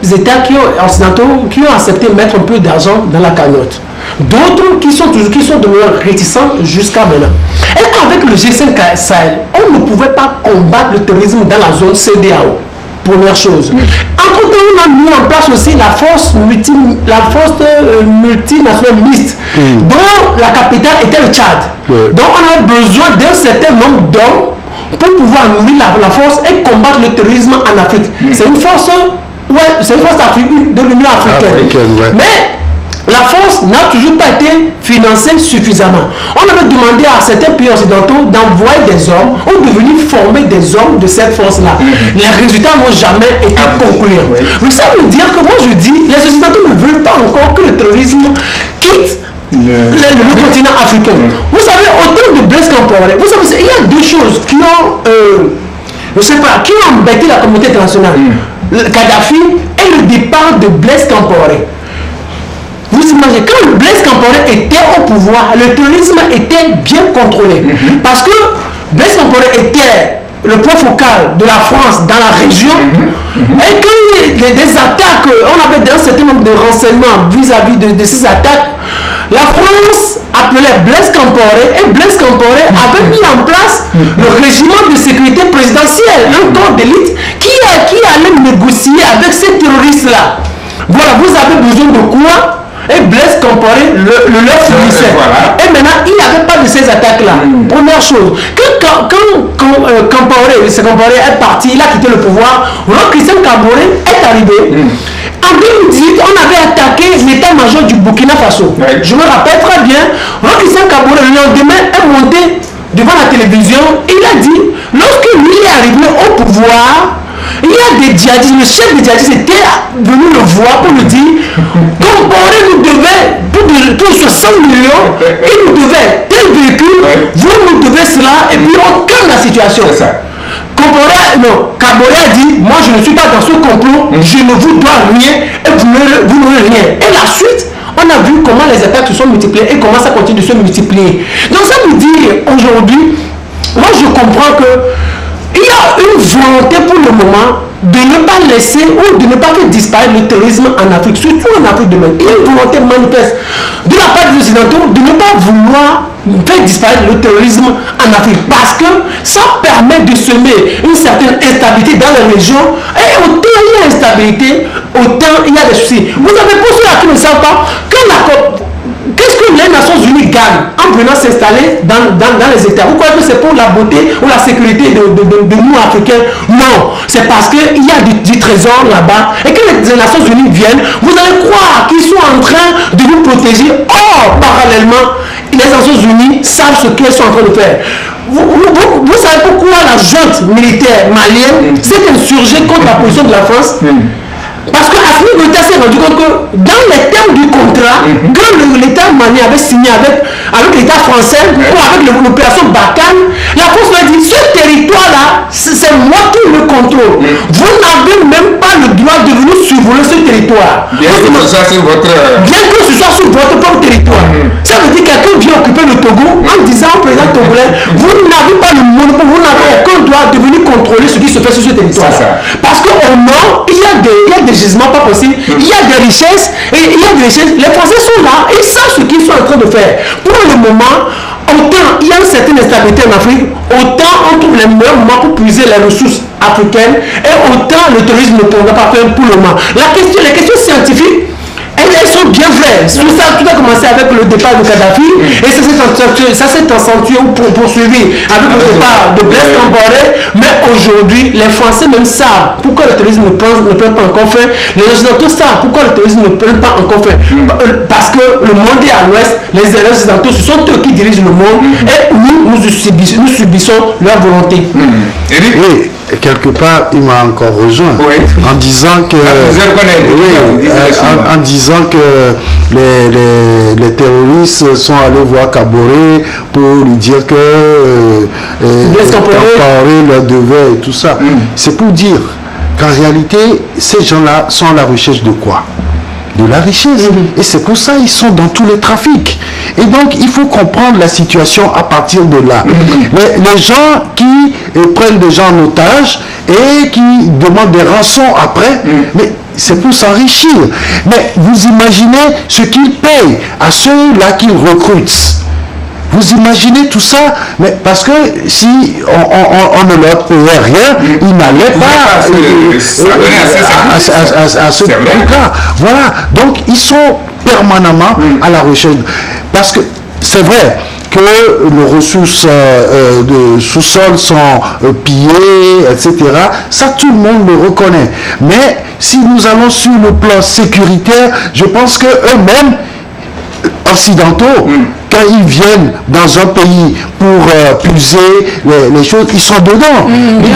États occidentaux qui ont accepté de mettre un peu d'argent dans la cagnotte. D'autres qui sont demeurés réticents jusqu'à maintenant. Et avec le G5 Sahel, on ne pouvait pas combattre le terrorisme dans la zone CEDEAO. Première chose. Entre-temps, on a mis en place aussi la force multinationale mixte, dont la capitale était le Tchad. Donc on a besoin d'un certain nombre d'hommes pour pouvoir nourrir la force et combattre le terrorisme en Afrique. C'est une force, de l'Union africaine. Mais la force n'a toujours pas été financée suffisamment. On avait demandé à certains pays occidentaux d'envoyer des hommes ou de venir former des hommes de cette force-là. Les résultats n'ont jamais été concluants. Donc ça veut dire que moi je dis, les occidentaux ne veulent pas encore que le terrorisme quitte le continent africain. Vous savez, autant de Blaise Compaoré, vous savez, il y a deux choses qui ont, qui ont embêté la communauté internationale. Le Kadhafi et le départ de Blaise Compaoré. Vous imaginez, quand Blaise Compaoré était au pouvoir, le terrorisme était bien contrôlé. Parce que Blaise Compaoré était le point focal de la France dans la région. Et quand il y a des attaques, on avait un certain nombre de renseignements vis-à-vis de ces attaques, la France appelait Blaise Compaoré et Blaise Compaoré avait mis en place le régiment de sécurité présidentielle, un corps d'élite qui allait négocier avec ces terroristes-là. Voilà, vous avez besoin de quoi? Et Blaise Compaoré le leur fournissait. Voilà. Et maintenant, il n'y avait pas de ces attaques-là. Première chose. Quand Compaoré est parti, il a quitté le pouvoir, Christian Compaoré est arrivé. En 2018, on avait attaqué l'état-major du Burkina Faso. Je me rappelle très bien, Christian Compaoré, le lendemain, est monté devant la télévision. Il a dit, lorsque lui est arrivé au pouvoir, il y a des djihadistes, le chef des djihadistes était venu le voir pour lui dire Compaoré nous devait pour 60 millions, il nous devait tel véhicule, vous nous devez cela, et puis on calme la situation. Compaoré a dit, moi je ne suis pas dans ce complot, je ne vous dois rien et vous n'aurez rien. Et la suite, on a vu comment les attaques se sont multipliées et comment ça continue de se multiplier. Donc ça veut dire aujourd'hui, moi je comprends que il y a une volonté pour le moment de ne pas laisser ou de ne pas faire disparaître le terrorisme en Afrique, surtout en Afrique de l'Ouest. Il y a une volonté manifeste de la part des Occidentaux de ne pas vouloir faire disparaître le terrorisme en Afrique parce que ça permet de semer une certaine instabilité dans la région et autant il y a instabilité, autant il y a des soucis. Vous avez pour ceux qui ne savent pas qu'est-ce que les Nations Unies gagnent en venant s'installer dans les États? Vous croyez que c'est pour la beauté ou la sécurité de nous Africains? Non, c'est parce qu'il y a du trésor là-bas et que les Nations Unies viennent, vous allez croire qu'ils sont en train de nous protéger. Or, parallèlement, les Nations Unies savent ce qu'elles sont en train de faire. Vous savez pourquoi la junte militaire malienne s'est insurgée contre la position de la France? Parce que Assimi Goïta s'est rendu compte que dans les termes du contrat, quand l'État malien avait signé avec l'État français ou avec l'opération Barkhane, la France lui a dit ce territoire-là, c'est moi qui le contrôle. Vous n'avez même pas le droit de venir survoler ce territoire. Bien que ce soit sur votre propre territoire. Ça veut dire que quelqu'un vient occuper le Togo en disant au président togolais, vous n'avez pas le monopole, vous n'avez aucun droit de venir contrôler ce qui se fait sur ce territoire. Parce qu'au nord, il y a des gisements pas possibles, il y a des richesses, et il y a des richesses. Les Français sont là, ils savent ce qu'ils sont en train de faire. Pour le moment, autant il y a une certaine instabilité en Afrique, autant on trouve les meilleurs moments pour puiser les ressources africaines et autant le terrorisme ne pourra pas faire pour le moment. Les questions scientifiques, elles sont bien vraies. Tout ça, tout a commencé avec le départ de Kadhafi et ça s'est accentué ou poursuivi avec le départ de Blaise Compaoré. Mais aujourd'hui, les Français même savent pourquoi le terrorisme ne peut pas encore faire. Les Occidentaux savent pourquoi le terrorisme ne peut pas encore faire. Parce que le monde est à l'ouest, les Occidentaux, ce sont eux qui dirigent le monde et nous subissons leur volonté. Oui. Quelque part, il m'a encore rejoint en disant que en disant que les terroristes sont allés voir Kaboré pour lui dire que Compaoré leur devait et tout ça. C'est pour dire qu'en réalité, ces gens-là sont à la recherche de quoi? De la richesse. Et c'est pour ça qu'ils sont dans tous les trafics. Et donc, il faut comprendre la situation à partir de là. Les gens qui prennent des gens en otage et qui demandent des rançons après, mais c'est pour s'enrichir. Mais vous imaginez ce qu'ils payent à ceux-là qu'ils recrutent. Vous imaginez tout ça? Mais parce que si on ne leur payait rien, ils n'allaient pas à ce truc-là. Voilà. Donc, ils sont permanemment à la recherche. Parce que c'est vrai que les ressources de sous-sol sont pillées, etc. Ça, tout le monde le reconnaît. Mais si nous allons sur le plan sécuritaire, je pense qu'eux-mêmes, occidentaux, quand ils viennent dans un pays pour puiser les choses, ils sont dedans. Ils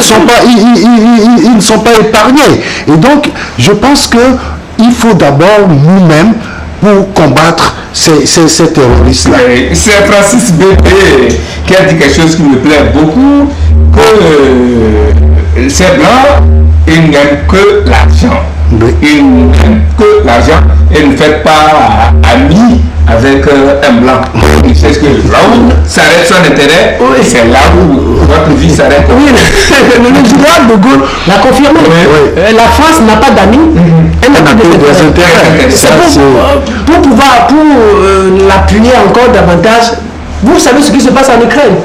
ne sont pas épargnés. Et donc, je pense qu'il faut d'abord nous-mêmes pour combattre ces terroristes-là. C'est Francis Bébé qui a dit quelque chose qui me plaît beaucoup, que ces blancs, ils n'aiment que l'argent. Ils n'aiment que l'argent et ne faites pas amis avec un blanc. C'est ce que là où s'arrête son intérêt, c'est là où votre vie s'arrête. Oui, le général de Gaulle l'a confirmé. La France n'a pas d'amis, elle n'a pas d'intérêt. C'est pour l'appuyer encore davantage. Vous savez ce qui se passe en Ukraine.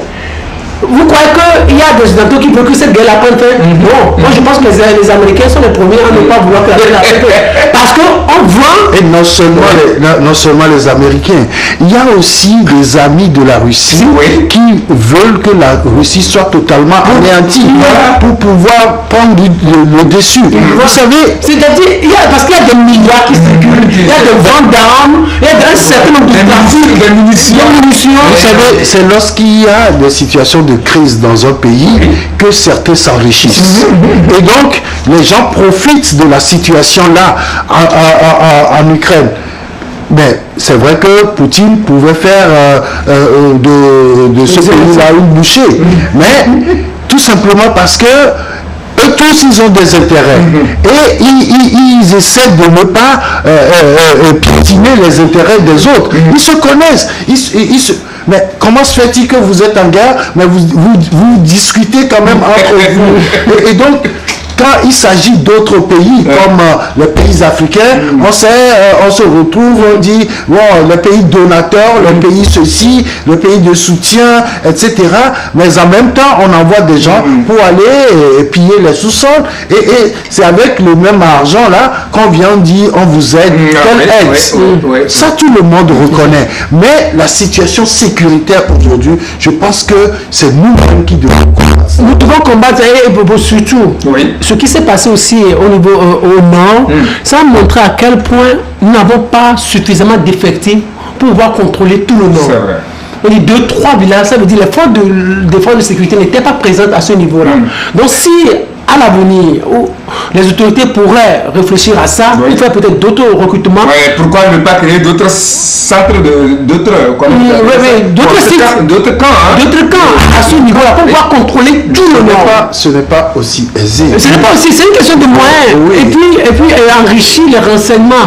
Vous croyez qu'il y a des Occidentaux qui veulent que cette guerre prenne fin? Non. Moi, je pense que les Américains sont les premiers à ne pas vouloir que la guerre prenne fin. Parce qu'on voit... Et non seulement les Américains, il y a aussi des amis de la Russie qui veulent que la Russie soit totalement anéantie pour pouvoir prendre le dessus. Vous savez... C'est-à-dire, parce qu'il y a des milliards qui circulent, il y a des ventes d'armes, il y a un certain nombre de trafics, des munitions. Vous savez, c'est lorsqu'il y a des situations de crise dans un pays que certains s'enrichissent. Et donc, les gens profitent de la situation-là en Ukraine. Mais c'est vrai que Poutine pouvait faire de ce pays-là une bouchée. Mais tout simplement parce que eux tous, ils ont des intérêts. Et ils essaient de ne pas piétiner les intérêts des autres. Ils se connaissent. Mais comment se fait-il que vous êtes en guerre, mais vous discutez quand même entre vous? Et donc, quand il s'agit d'autres pays, comme les pays africains, on se retrouve, on dit, bon, le pays donateur, le pays ceci, le pays de soutien, etc. Mais en même temps, on envoie des gens pour aller piller les sous-sols. Et c'est avec le même argent là qu'on vient dire, on vous aide, quelle aide. Ça, tout le monde reconnaît. Mais la situation sécuritaire aujourd'hui, je pense que c'est nous-mêmes qui devons combattre. Nous devons combattre et surtout. Ce qui s'est passé aussi au niveau au nord, ça a montré à quel point nous n'avons pas suffisamment d'effectifs pour pouvoir contrôler tout le nord. C'est vrai. On dit 2-3 villages, ça veut dire les forces de sécurité n'étaient pas présentes à ce niveau-là. Donc si à l'avenir, les autorités pourraient réfléchir à ça, ou faire peut-être d'autres recrutements. Pourquoi ne pas créer d'autres centres, d'autres sites, d'autres camps à ce niveau-là, pour pouvoir contrôler tout le nord. Ce n'est pas aussi aisé. Ce n'est pas aussi, c'est une question de moyens. Et puis enrichir les renseignements,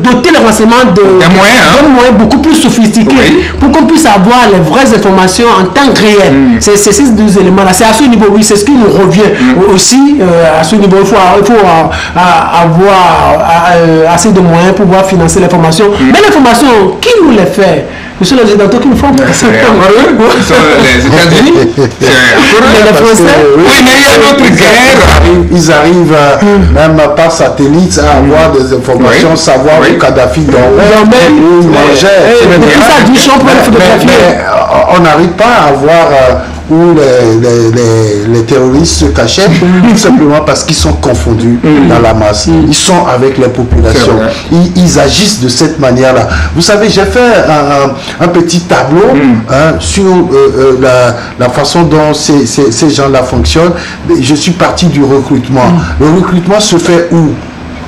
doter les renseignements de moyens beaucoup plus sophistiqués, pour qu'on puisse avoir les vraies informations en temps réel. C'est ces deux éléments-là. C'est à ce niveau, c'est ce qui nous revient. aussi, à ce niveau, il faut avoir assez de moyens pour pouvoir financer les formations. Mais les formations, qui nous les fait? Ce sont les Occidentaux qui nous font. C'est encore eux, les États-Unis. Les Français. Oui, mais il y a d'autres guerres. Ils arrivent même par satellite à avoir des informations, savoir où Kadhafi dormait, où il mangeait. On n'arrive pas à voir où les terroristes se cachaient, tout simplement parce qu'ils sont confondus dans la masse. Ils sont avec les populations. Ils agissent de cette manière-là. Vous savez, j'ai fait un petit tableau sur la façon dont ces gens-là fonctionnent. Je suis parti du recrutement. Le recrutement se fait où?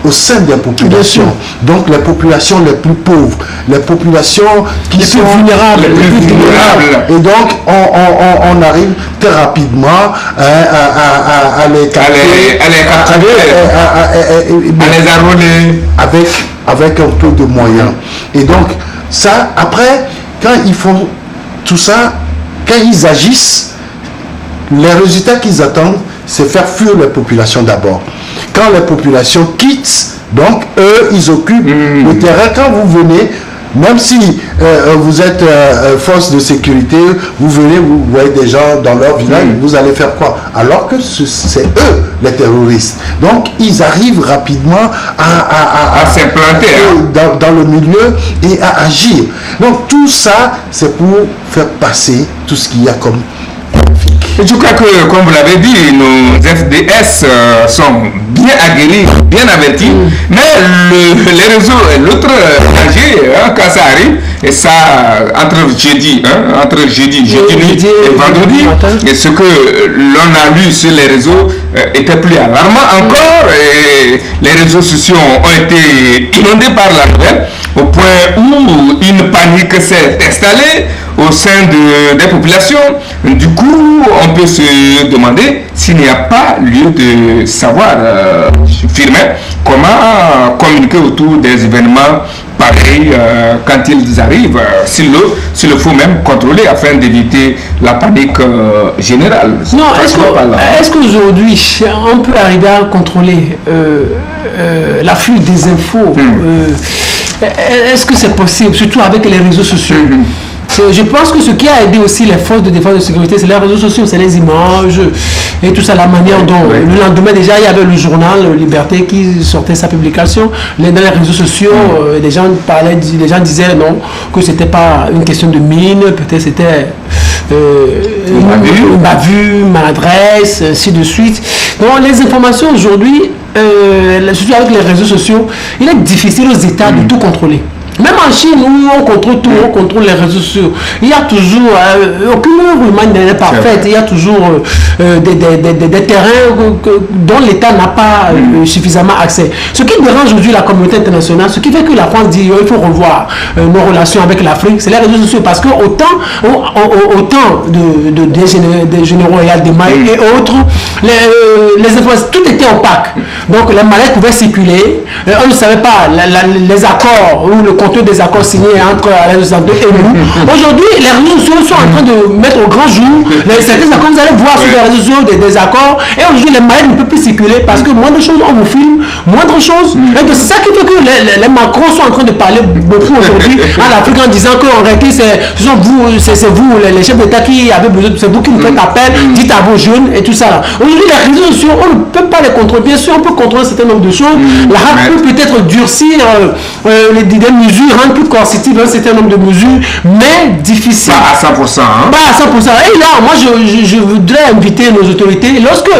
Au sein des populations. Donc les populations les plus pauvres, les populations qui sont vulnérables, les plus vulnérables. Et donc on arrive très rapidement à les capter, à les enrôler avec un peu de moyens. Et donc ça, après, quand ils font tout ça, quand ils agissent, les résultats qu'ils attendent, c'est faire fuir les populations d'abord. Quand les populations quittent, donc eux, ils occupent le terrain. Quand vous venez, même si vous êtes force de sécurité, vous venez, vous voyez des gens dans leur village, vous allez faire quoi? Alors que c'est eux, les terroristes. Donc, ils arrivent rapidement à s'implanter dans le milieu et à agir. Donc, tout ça, c'est pour faire passer tout ce qu'il y a comme je crois que, comme vous l'avez dit, nos FDS sont bien aguerris, bien avertis, mais les réseaux, l'autre danger, quand ça arrive, et ça, entre jeudi nuit et vendredi, et ce que l'on a lu sur les réseaux était plus alarmant encore, et les réseaux sociaux ont été inondés par la nouvelle, au point où une panique s'est installée au sein des populations. Du coup, on peut se demander s'il n'y a pas lieu de savoir firmer comment communiquer autour des événements pareils quand ils arrivent, s'il le faut même contrôler afin d'éviter la panique générale. Non, est-ce qu'aujourd'hui, on peut arriver à contrôler l'afflux des infos est-ce que c'est possible, surtout avec les réseaux sociaux? Je pense que ce qui a aidé aussi les forces de défense et de sécurité, c'est les réseaux sociaux, c'est les images et tout ça, la manière dont le lendemain déjà il y avait le journal Liberté qui sortait sa publication. Dans les réseaux sociaux, les gens disaient non, que c'était pas une question de mine, peut-être c'était une bavure, maladresse, ainsi de suite. Donc les informations aujourd'hui, surtout avec les réseaux sociaux, il est difficile aux États de tout contrôler. Même en Chine, où on contrôle tout, on contrôle les réseaux sociaux, il y a toujours, aucune roulement n'est parfaite, il y a toujours des terrains dont l'État n'a pas suffisamment accès. Ce qui dérange aujourd'hui la communauté internationale, ce qui fait que la France dit il faut revoir nos relations avec l'Afrique, c'est les réseaux sociaux, parce que autant des généraux et des mailles et autres, les informations, tout était opaque. Donc les mallettes pouvaient circuler, on ne savait pas les accords ou le contenu des accords signés entre les Occidentaux et nous. Aujourd'hui, les réseaux sociaux sont en train de mettre au grand jour certains accords. Vous allez voir sur les réseaux sociaux des accords, et aujourd'hui les mallettes ne peuvent plus circuler parce que moindre chose on vous filme, moindre chose. Et c'est ça qui fait que les Macron sont en train de parler beaucoup aujourd'hui à l'Afrique en disant qu'en réalité c'est vous les chefs d'État qui avez besoin, c'est vous qui nous faites appel, dites à vos jeunes et tout ça. Aujourd'hui les réseaux sociaux on ne peut pas les contrôler. Bien sûr on peut contrôler un certain nombre de choses. La RAC peut peut-être durcir des mesures, rendre plus coercitives un certain nombre de mesures, mais difficile. Pas à 100%. Pas à 100%. Et là, moi, je voudrais inviter nos autorités, lorsque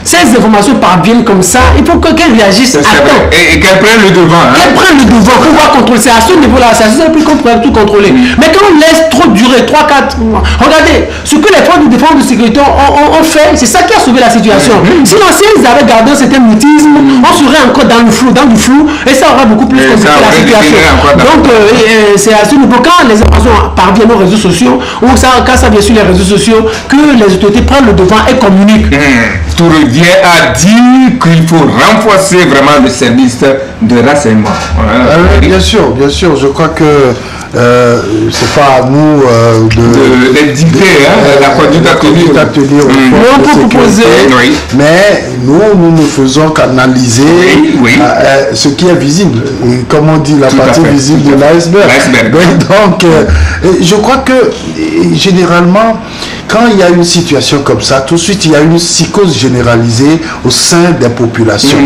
ces informations parviennent comme ça, il faut qu'elles réagissent à temps. Et qu'elles prennent le devant. Qu'elles prennent le devant pour pouvoir contrôler. C'est à ce niveau-là, c'est à ce niveau-là qu'on pourrait tout contrôler. Mais quand on laisse trop durer, 3-4 mois, regardez, ce que les forces de défense et de sécurité ont fait, c'est ça qui a sauvé la situation. Sinon, si ils avaient gardé un certain mutisme, on serait encore dans du flou, et ça aurait beaucoup plus compliqué la situation. Donc, c'est à ce niveau, quand les informations parviennent aux réseaux sociaux, ou quand ça vient sur les réseaux sociaux, que les autorités prennent le devant et communiquent. Tout revient à dire qu'il faut renforcer vraiment le service de renseignement. Bien sûr, je crois que c'est pas à nous de dicter la conduite à tenir. On peut proposer, mais nous ne faisons qu'analyser ce qui est visible. Et comme on dit, la partie visible de l'iceberg. Donc, je crois que généralement, quand il y a une situation comme ça, tout de suite, il y a une psychose généralisée au sein des populations.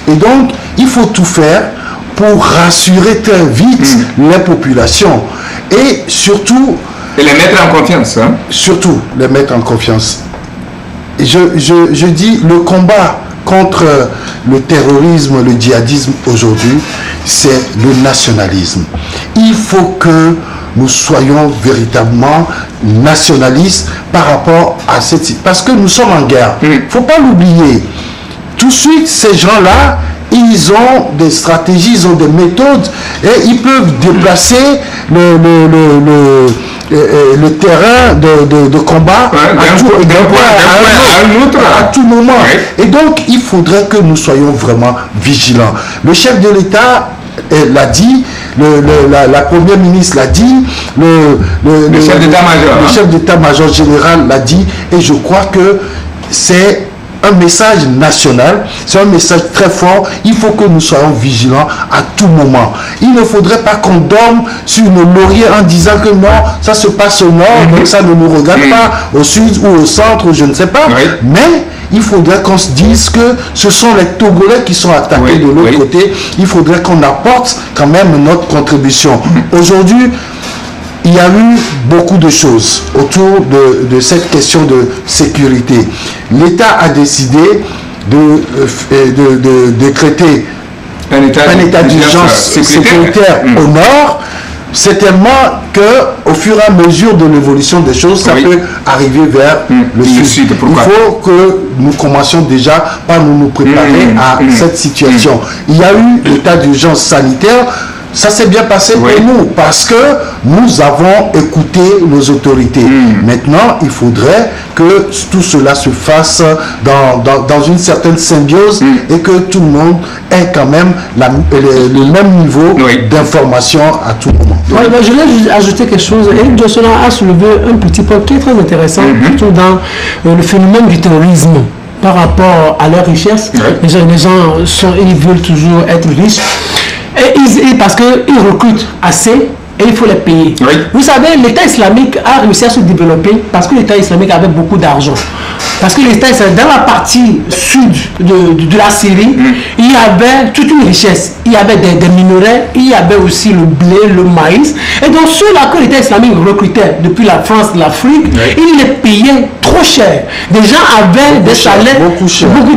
Et donc, il faut tout faire pour rassurer très vite les populations. Et surtout... Et les mettre en confiance. Surtout, les mettre en confiance. Je dis, le combat contre le terrorisme, le djihadisme aujourd'hui, c'est le nationalisme. Il faut que nous soyons véritablement nationalistes par rapport à cette... Parce que nous sommes en guerre. Il ne faut pas l'oublier. Tout de suite, ces gens-là, ils ont des stratégies, ils ont des méthodes et ils peuvent déplacer le terrain de combat à tout moment. Et donc, il faudrait que nous soyons vraiment vigilants. Le chef de l'État l'a dit, la première ministre l'a dit, le chef d'état-major général l'a dit, et je crois que c'est un message national, c'est un message très fort. Il faut que nous soyons vigilants à tout moment. Il ne faudrait pas qu'on dorme sur nos lauriers en disant que non, ça se passe au nord, donc ça ne nous regarde pas, au sud ou au centre, je ne sais pas. Mais il faudrait qu'on se dise que ce sont les Togolais qui sont attaqués de l'autre côté. Il faudrait qu'on apporte quand même notre contribution. Aujourd'hui, il y a eu beaucoup de choses autour de cette question de sécurité. L'État a décidé de décréter un état d'urgence sécuritaire au nord. Certainement qu'au fur et à mesure de l'évolution des choses, ça peut arriver vers le sud. Il faut que nous commencions déjà par nous préparer à cette situation. Il y a eu l'état d'urgence sanitaire. Ça s'est bien passé pour nous parce que nous avons écouté nos autorités. Maintenant, il faudrait que tout cela se fasse dans une certaine symbiose et que tout le monde ait quand même le même niveau d'information à tout moment. Je voulais ajouter quelque chose. Eric Johnson a soulevé un petit point qui est très intéressant, surtout dans le phénomène du terrorisme. Par rapport à leur richesse, les gens ils veulent toujours être riches. Et parce qu'ils recrutent assez et il faut les payer. Vous savez, l'État islamique a réussi à se développer parce que l'État islamique avait beaucoup d'argent. Parce que l'État islamique, dans la partie sud de la Syrie, il y avait toute une richesse. Il y avait des minerais, il y avait aussi le blé, le maïs. Et donc ceux-là que l'État islamique recrutait depuis la France, l'Afrique, il les payait trop cher. Des gens avaient des salaires, des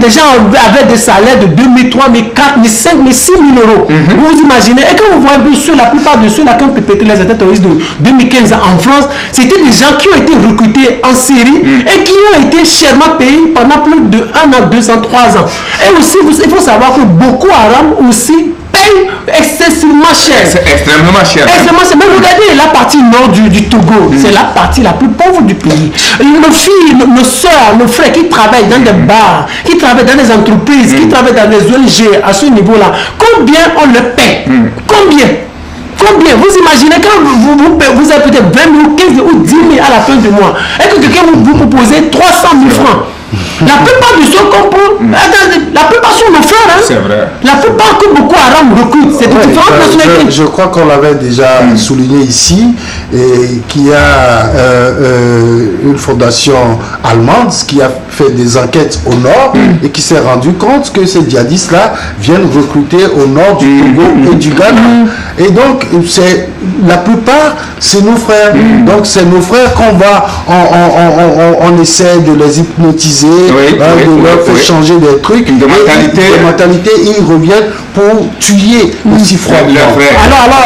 gens avaient des salaires de 2 000, 3 000, 4 000, 5 000, 6 000 euros. Vous imaginez. Et quand vous voyez la plupart de ceux-là qui ont perpétré les attentats terroristes de 2015 en France, c'était des gens qui ont été recrutés en Syrie et qui ont été chèrement payés pendant plus de 1 an, 2 ans, 3 ans. Et aussi, il faut savoir que Boko Haram aussi paye excessivement cher. C'est extrêmement cher. Extrêmement cher. Mais regardez la partie nord du Togo, c'est la partie la plus pauvre du pays. Nos filles, nos soeurs, nos frères qui travaillent dans des bars, qui travaillent dans des entreprises, qui travaillent dans des ONG à ce niveau-là, combien on le paie? Combien? Vous imaginez quand vous avez peut-être 20 000 ou 15 000 ou 10 000 à la fin du mois et que quelqu'un vous propose 300 000 francs. La plupart de ceux qu'on peut... La plupart sont nos frères. C'est vrai. La plupart que Boko Haram recrute, c'est de différentes nationalités. Je crois qu'on l'avait déjà souligné ici, et qu'il y a une fondation allemande qui a fait des enquêtes au nord et qui s'est rendu compte que ces djihadistes-là viennent recruter au nord du Togo et du Ghana. Et donc, la plupart, c'est nos frères. Donc, c'est nos frères qu'on va, on essaie de les hypnotiser, de leur faire changer des trucs, de mentalité, et ils reviennent pour tuer aussi froidement.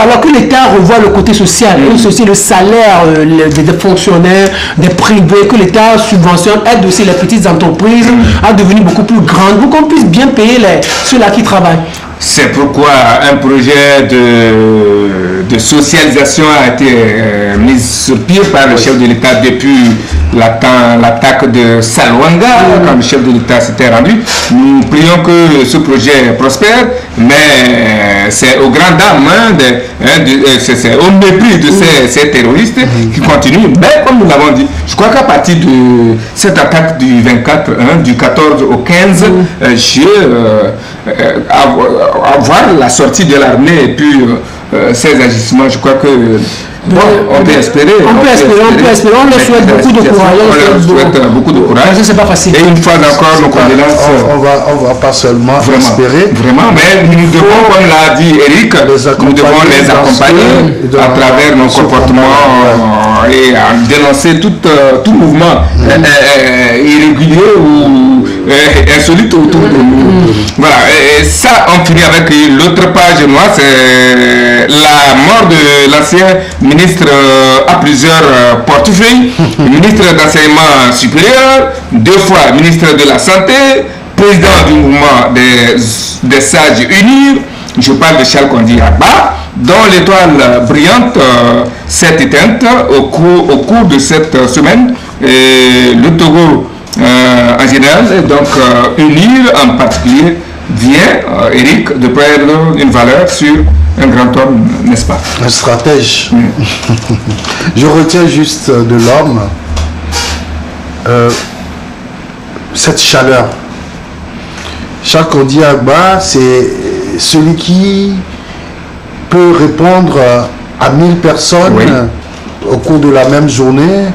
Alors que l'État revoit le côté social, aussi le salaire des fonctionnaires, des privés, que l'État subventionne, aide aussi les petites entreprises à devenir beaucoup plus grandes, pour qu'on puisse bien payer ceux-là qui travaillent. C'est pourquoi un projet de socialisation a été mis sur pied par le chef de l'État depuis l'attaque de Salwanga, quand le chef de l'État s'était rendu. Nous prions que ce projet prospère, mais c'est aux grandes dames, c'est au mépris de ces terroristes qui continuent. Mais comme nous l'avons dit, je crois qu'à partir de cette attaque du 24, du 14 au 15 juillet, avoir la sortie de l'armée et puis ces agissements, je crois que on peut espérer. On leur souhaite beaucoup de courage. Beaucoup de courage. C'est pas facile. Et une fois encore, nos condoléances. On va pas seulement espérer. Vraiment, mais nous devons, comme l'a dit Eric, nous devons les accompagner à travers nos comportements et à dénoncer tout mouvement irrégulier ou insolite autour de nous. Voilà, et ça, on finit avec l'autre page noire, c'est la mort de l'ancien ministre à plusieurs portefeuilles, ministre d'enseignement supérieur, 2 fois ministre de la santé, président du mouvement des sages unis. Je parle de Charles Kondi Agba, dont l'étoile brillante s'est éteinte au cours de cette semaine. Et le Togo en général, et donc unir en particulier, vient, Eric, de prendre une valeur sur un grand homme, n'est-ce pas? Un stratège. Je retiens juste de l'homme cette chaleur. Charles Kondi Agba, c'est celui qui peut répondre à 1000 personnes au cours de la même journée,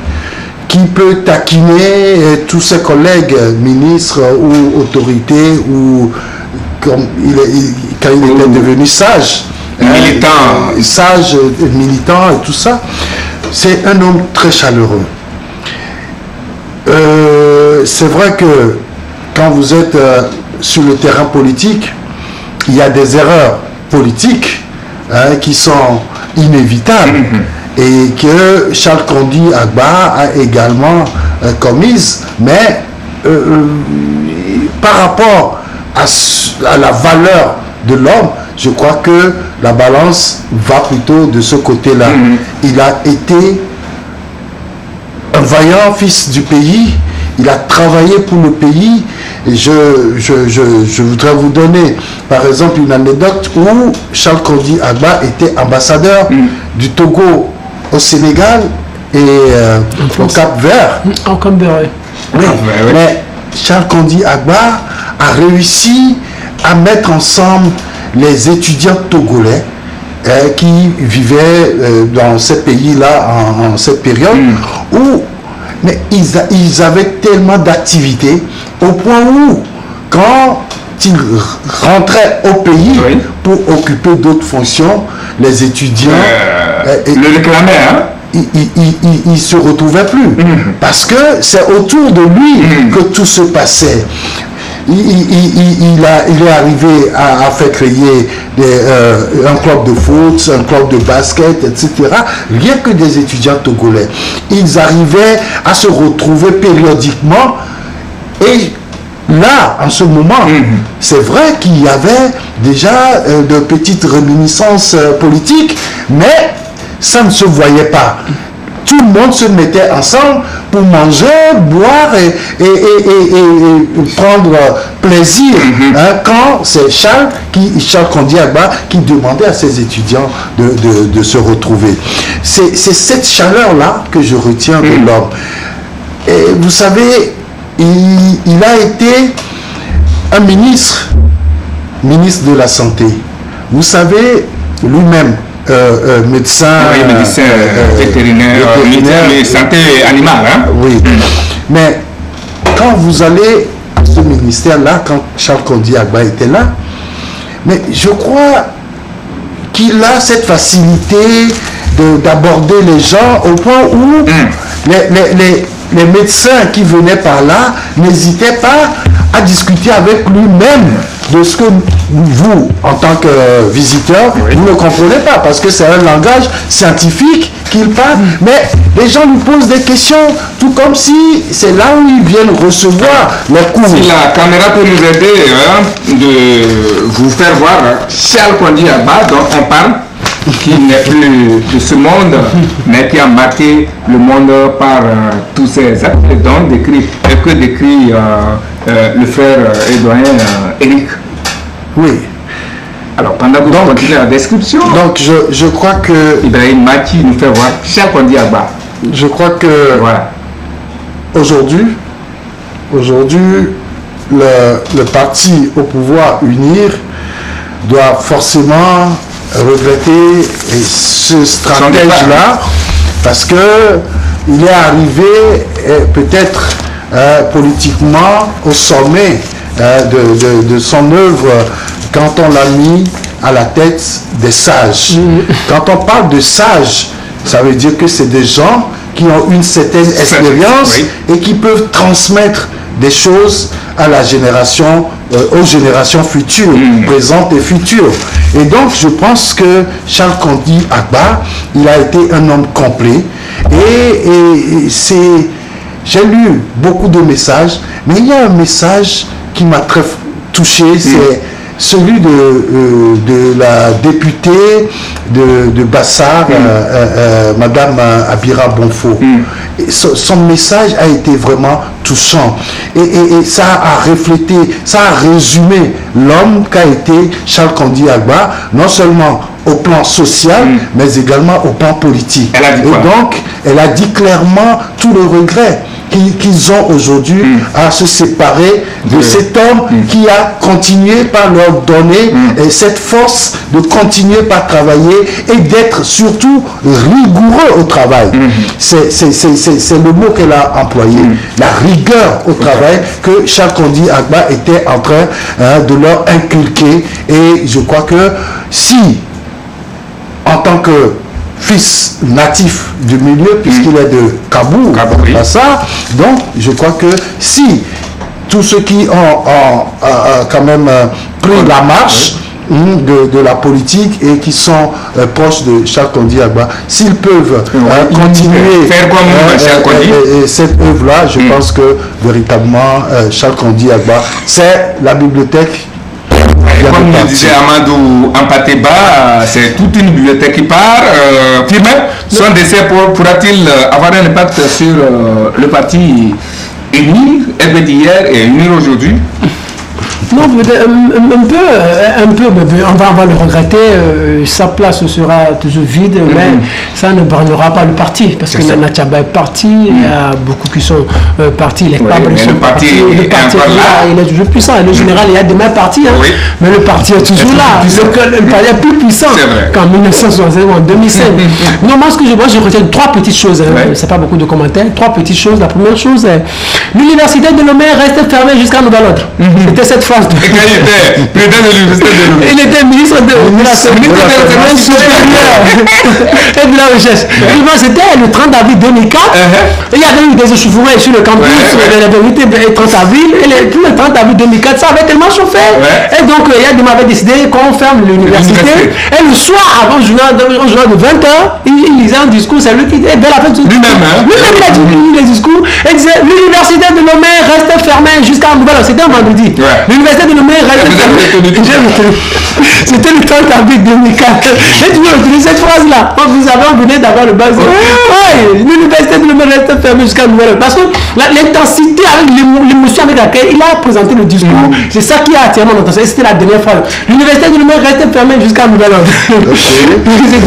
qui peut taquiner tous ses collègues, ministres ou autorités, ou quand il était devenu sage. Militant. Sage, militant et tout ça. C'est un homme très chaleureux. C'est vrai que quand vous êtes sur le terrain politique, il y a des erreurs politiques qui sont inévitables et que Charles Kondi Agba a également commises, mais par rapport à la valeur de l'homme, je crois que la balance va plutôt de ce côté-là. Il a été un vaillant fils du pays, il a travaillé pour le pays. Et je voudrais vous donner par exemple une anecdote où Charles Kondi Agba était ambassadeur du Togo au Sénégal et au Cap-Vert. Au Cap-Vert, oui. Mais Charles Kondi Agba a réussi à mettre ensemble les étudiants togolais qui vivaient dans ces pays-là en cette période où mais ils avaient tellement d'activités au point où quand ils rentraient au pays pour occuper d'autres fonctions, les étudiants le réclamaient, il se retrouvait plus parce que c'est autour de lui que tout se passait. Il est arrivé à faire créer un club de foot, un club de basket, etc. Rien que des étudiants togolais. Ils arrivaient à se retrouver périodiquement et là, en ce moment, c'est vrai qu'il y avait déjà de petites réminiscences politiques, mais ça ne se voyait pas. Tout le monde se mettait ensemble pour manger, boire et prendre plaisir. Quand c'est Charles Kondi Agba qui demandait à ses étudiants de se retrouver. C'est cette chaleur-là que je retiens de l'homme. Et vous savez, il a été un ministre de la Santé. Vous savez, lui-même, médecin vétérinaire, santé animale. Oui. Mais quand vous allez à ce ministère-là, quand Charles Kondi Agba était là, mais je crois qu'il a cette facilité d'aborder les gens au point où les médecins qui venaient par là n'hésitaient pas à discuter avec lui-même de ce que vous, en tant que visiteur, vous ne comprenez pas, parce que c'est un langage scientifique qu'il parle, mais les gens lui posent des questions, tout comme si c'est là où ils viennent recevoir les cours. Si la caméra peut nous aider de vous faire voir Charles Kondi Agba dont on parle, qui n'est plus de ce monde, mais qui a marqué le monde par tous ses actes, dont décrit le frère et doyen Éric. Oui. Alors, pendant que vous continuez la description, donc je crois que Ibrahim Maty nous fait voir Cheikh Ondi Agba. Je crois que voilà. Aujourd'hui, le parti au pouvoir UNIR doit forcément regretter ce stratège-là, parce que il est arrivé peut-être politiquement au sommet de son œuvre quand on l'a mis à la tête des sages. Quand on parle de sages, ça veut dire que c'est des gens qui ont une certaine expérience et qui peuvent transmettre des choses à la génération, aux générations futures, présentes et futures. Et donc, je pense que Charles Kondi Agba, il a été un homme complet. Et j'ai lu beaucoup de messages, mais il y a un message qui m'a très touché, c'est celui de la députée de Bassar, Madame Abira Bonfo. Son message a été vraiment touchant et ça a reflété, ça a résumé l'homme qu'a été Charles Kondi Agba, non seulement au plan social, mais également au plan politique. Et donc, elle a dit clairement tout le regret qu'ils ont aujourd'hui à se séparer de cet homme qui a continué par leur donner cette force de continuer par travailler et d'être surtout rigoureux au travail. C'est le mot qu'elle a employé, la rigueur au travail que Charles Kondi Agba était en train de leur inculquer. Et je crois que si, en tant que fils natif du milieu, puisqu'il est de Kaboul, donc je crois que si tous ceux qui ont quand même pris la marche de la politique et qui sont proches de Charles Kondi Agba, s'ils peuvent continuer cette œuvre-là, je pense que véritablement Charles Kondi Agba, c'est la bibliothèque. Comme le disait Amadou Ampateba, c'est toute une bibliothèque qui part. Firmin, son décès pourra-t-il avoir un impact sur le parti UNIR, FB d'hier et UNIR aujourd'hui? Non, un peu, mais on va le regretter. Sa place sera toujours vide, mais ça ne bornera pas le parti, parce que Natchaba est parti, il y a beaucoup qui sont partis, les Cabres sont partis, le parti il est toujours puissant. Le général, il y a demain parti, mais le parti est toujours là. Le parti est plus puissant qu'en 1960 ou en 2005. Non, moi, je retiens trois petites choses, c'est pas beaucoup de commentaires, trois petites choses. La première chose, l'université de Lomé reste fermée jusqu'à nouvel ordre. C'était cette phrase. Et quand il était président de l'université de Lomé. Il était ministre de l'enseignement supérieur et de la recherche. C'était le 30 avril 2004. Il y avait eu des échauffourées sur le campus, la vérité de 30 avril. Et tout le 30 avril 2004, ça avait tellement chauffé. Et donc, Yadim avait décidé qu'on ferme l'université. Et le soir, avant le journal de 20h, il lisait un discours. C'est lui qui était la fête. Lui-même, il a dit les discours. Il disait l'université de Lomé reste fermée jusqu'à nouvel ordre. C'était un vendredi. L'université de Lomé reste fermée. C'était le 30 avril 2004. Et tu veux utiliser cette phrase-là. Vous avez envie d'avoir le bas. Oui, l'université de Lomé reste fermée jusqu'à nouvel ordre. Parce que l'intensité, avec l'émotion avec laquelle il a présenté le discours, c'est ça qui a attiré mon attention. C'était la dernière fois. L'université de Lomé reste fermée jusqu'à nouvel ordre. Donc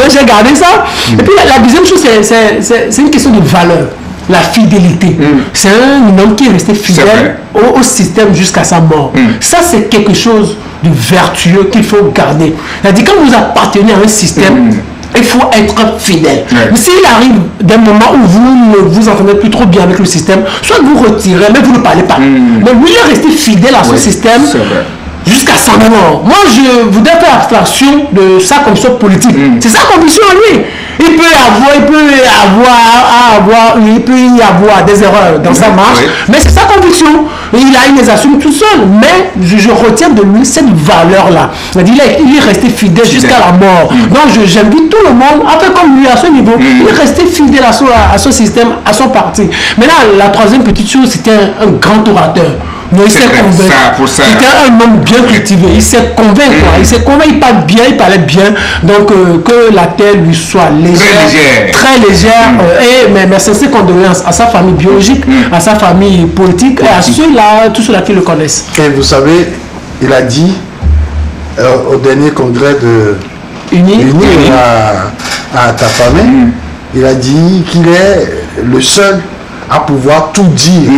j'ai gardé ça. Et puis la deuxième chose, c'est une question de valeur. La fidélité. C'est un homme qui est resté fidèle au système jusqu'à sa mort. Ça, c'est quelque chose de vertueux qu'il faut garder. C'est-à-dire, quand vous appartenez à un système, il faut être fidèle. Mais s'il arrive d'un moment où vous ne vous entendez plus trop bien avec le système, soit vous retirez, mais vous ne parlez pas. Mais lui, il est resté fidèle à ce système jusqu'à sa mort. Moi, je voudrais faire abstraction de sa conviction politique. C'est sa conviction à lui. Il peut y avoir des erreurs dans sa marche, mais c'est sa conviction. Il les assume tout seul. Mais je retiens de lui cette valeur-là. C'est-à-dire il est resté fidèle jusqu'à la mort. Donc j'invite tout le monde à faire comme lui à ce niveau. Il est resté fidèle à son système, à son parti. Maintenant, la troisième petite chose, c'était un grand orateur. Non, il s'est convaincu. C'était un homme bien cultivé. Il s'est convaincu. Il parle bien, il parlait bien. Donc, que la terre lui soit légère. Très légère. Mais sincères condoléances à sa famille biologique, à sa famille politique et à ceux-là, tous ceux-là qui le connaissent. Et vous savez, il a dit au dernier congrès de Uni à Tapamé, il a dit qu'il est le seul à pouvoir tout dire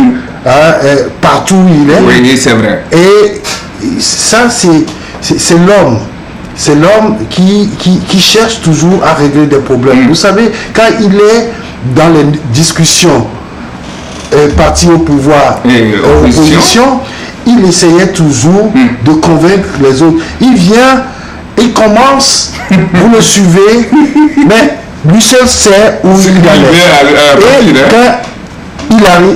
partout où il est. Oui, c'est vrai. Et ça, c'est l'homme. C'est l'homme qui cherche toujours à régler des problèmes. Vous savez, quand il est dans les discussions parti au pouvoir et opposition, il essayait toujours de convaincre les autres. Il vient, il commence, vous le suivez, mais lui seul sait où il allait. Et quand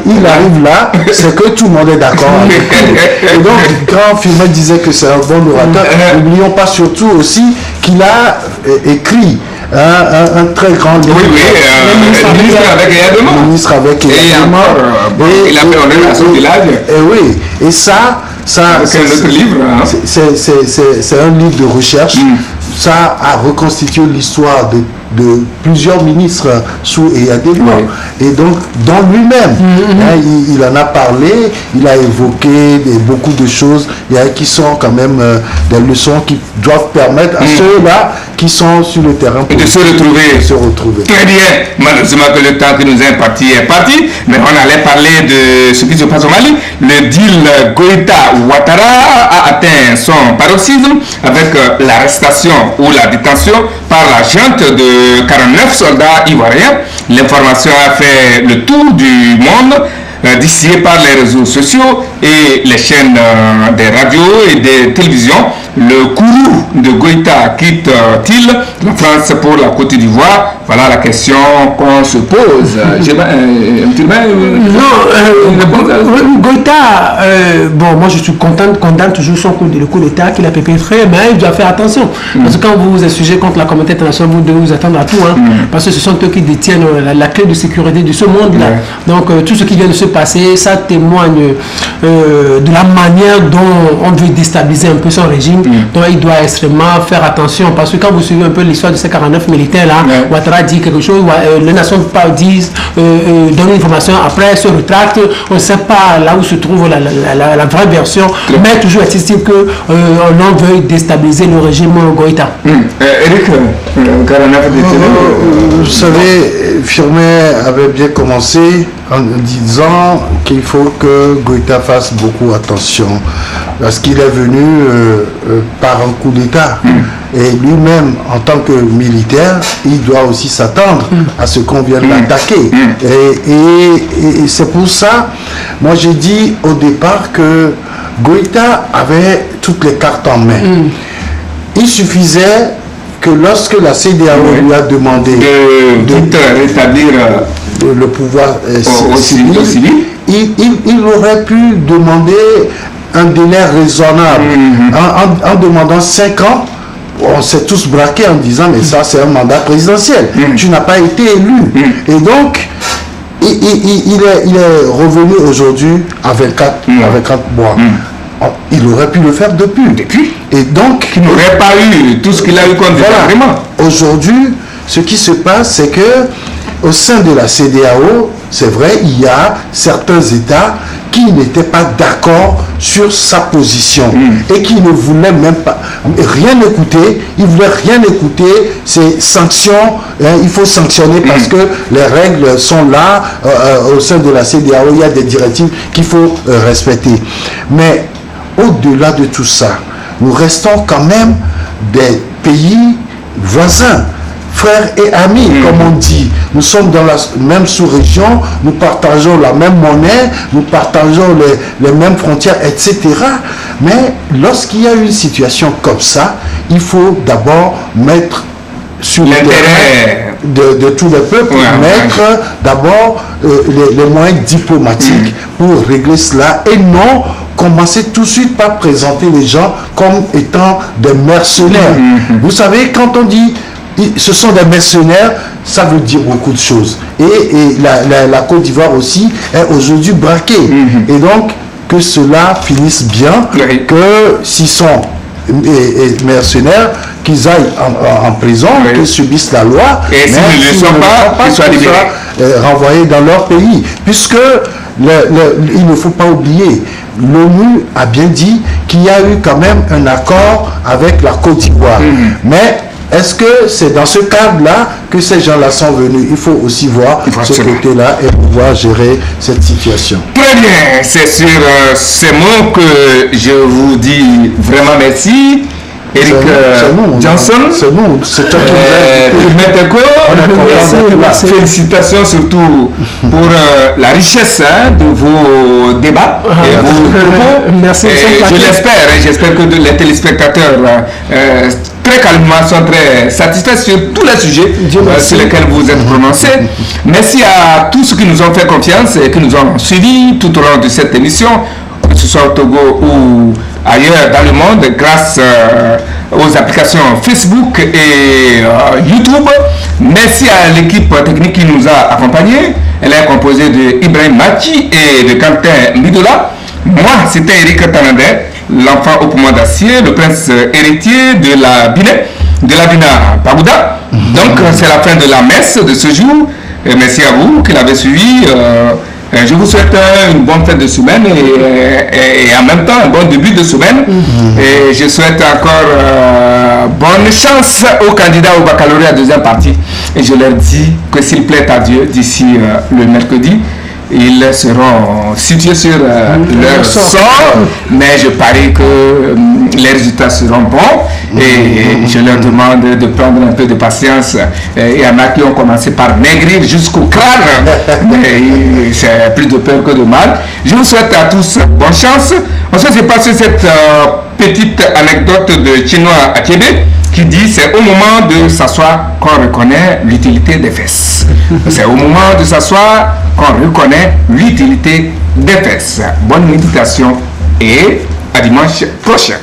il arrive là, c'est que tout le monde est d'accord avec lui. Et donc, quand Firmin disait que c'est un bon orateur, n'oublions pas surtout aussi qu'il a écrit un très grand livre. Ministre avec Eyadema. Il a fait honneur à son village. Et oui, et ça c'est notre livre. C'est un livre de recherche. Ça a reconstitué l'histoire de plusieurs ministres sous Eyadema. Et donc, dans lui-même, il en a parlé, il a évoqué beaucoup de choses qui sont quand même des leçons qui doivent permettre à ceux-là qui sont sur le terrain de se retrouver. Très bien. Malheureusement que le temps qui nous est imparti est parti, mais on allait parler de ce qui se passe au Mali. Le deal Goïta-Ouattara a atteint son paroxysme avec l'arrestation ou la détention par la junte de 49 soldats ivoiriens. L'information a fait le tour du monde, distillée par les réseaux sociaux et les chaînes des radios et des télévisions. Le courroux de Goïta quitte-t-il la France pour la Côte d'Ivoire? Voilà la question qu'on se pose. Goïta, moi je suis condamne toujours le coup d'État qu'il a perpétré, mais il doit faire attention. Parce que quand vous êtes sujet contre la communauté internationale, vous devez vous attendre à tout. Parce que ce sont eux qui détiennent la clé de sécurité de ce monde-là. Donc tout ce qui vient de se passer, ça témoigne de la manière dont on veut déstabiliser un peu son régime. Donc il doit extrêmement faire attention. Parce que quand vous suivez un peu l'histoire de ces 49 militaires-là, Ouattara dit quelque chose, les nations disent, donnent une information, après se rétractent, on ne sait pas là où se trouve la vraie version, mais toujours est-il que l'on veut déstabiliser le régime Goïta. Eric, vous savez, Firmin avait bien commencé en disant qu'il faut que Goïta fasse beaucoup attention parce qu'il est venu par un coup d'État. Et lui-même, en tant que militaire, il doit aussi s'attendre à ce qu'on vienne l'attaquer. Et c'est pour ça, moi j'ai dit au départ que Goïta avait toutes les cartes en main. Il suffisait que lorsque la CEDEAO lui a demandé de rétablir le pouvoir civil, il aurait pu demander un délai raisonnable. En demandant 5 ans, on s'est tous braqués en disant mais ça c'est un mandat présidentiel, tu n'as pas été élu. Et donc il est revenu aujourd'hui à 24 mois. Il aurait pu le faire depuis. Et donc il n'aurait pas eu tout ce qu'il a eu comme désagrément. Aujourd'hui, ce qui se passe, c'est que au sein de la CEDEAO, c'est vrai, il y a certains États qui n'étaient pas d'accord sur sa position et qui ne voulaient même pas rien écouter. Ils ne voulaient rien écouter. Ces sanctions, il faut sanctionner parce que les règles sont là. Au sein de la CEDEAO, il y a des directives qu'il faut respecter. Mais au-delà de tout ça, nous restons quand même des pays voisins, frères et amis, comme on dit. Nous sommes dans la même sous-région, nous partageons la même monnaie, nous partageons les mêmes frontières, etc. Mais lorsqu'il y a une situation comme ça, il faut d'abord mettre sur le terrain de tous les peuples, mettre d'abord les moyens diplomatiques pour régler cela et non commencer tout de suite par présenter les gens comme étant des mercenaires. Vous savez, quand on dit ce sont des mercenaires, ça veut dire beaucoup de choses. Et la Côte d'Ivoire aussi est aujourd'hui braquée. Et donc, que cela finisse bien, que s'ils sont mercenaires, qu'ils aillent en prison, qu'ils subissent la loi, et s'ils ne le sont pas, qu'ils soient libérés, renvoyés dans leur pays. Puisque il ne faut pas oublier, l'ONU a bien dit qu'il y a eu quand même un accord avec la Côte d'Ivoire. Mais est-ce que c'est dans ce cadre-là que ces gens-là sont venus? Il faut aussi voir ce côté-là et pouvoir gérer cette situation. Très bien, c'est sur ces mots que je vous dis vraiment merci. Eric Johnson, c'est nous, c'est toi qui merci. Félicitations surtout pour la richesse de vos débats et vos propos. Merci. J'espère que les téléspectateurs très calmement sont très satisfaits sur tous les sujets sur lesquels vous êtes prononcés. Merci à tous ceux qui nous ont fait confiance et qui nous ont suivis tout au long de cette émission, que ce soit au Togo ou ailleurs dans le monde, grâce aux applications Facebook et YouTube. Merci à l'équipe technique qui nous a accompagnés. Elle est composée de Ibrahim Mati et de Quentin Midola. Moi, c'était Eric Tanandé, l'enfant au poumon d'acier, le prince héritier de la Bina Pabouda. Donc, c'est la fin de la messe de ce jour. Et merci à vous qui l'avez suivi. Je vous souhaite une bonne fin de semaine et en même temps un bon début de semaine. Et je souhaite encore bonne chance aux candidats au baccalauréat deuxième partie. Et je leur dis que s'il plaît à Dieu, d'ici le mercredi, ils seront situés sur leur sort, mais je parie que les résultats seront bons et je leur demande de prendre un peu de patience. Il y en a qui ont commencé par maigrir jusqu'au crâne, mais c'est plus de peur que de mal. Je vous souhaite à tous bonne chance. Ensuite, j'ai passé cette petite anecdote de Chinois Achebe qui dit c'est au moment de s'asseoir qu'on reconnaît l'utilité des fesses. C'est au moment de s'asseoir qu'on reconnaît l'utilité des fesses. Bonne méditation et à dimanche prochain.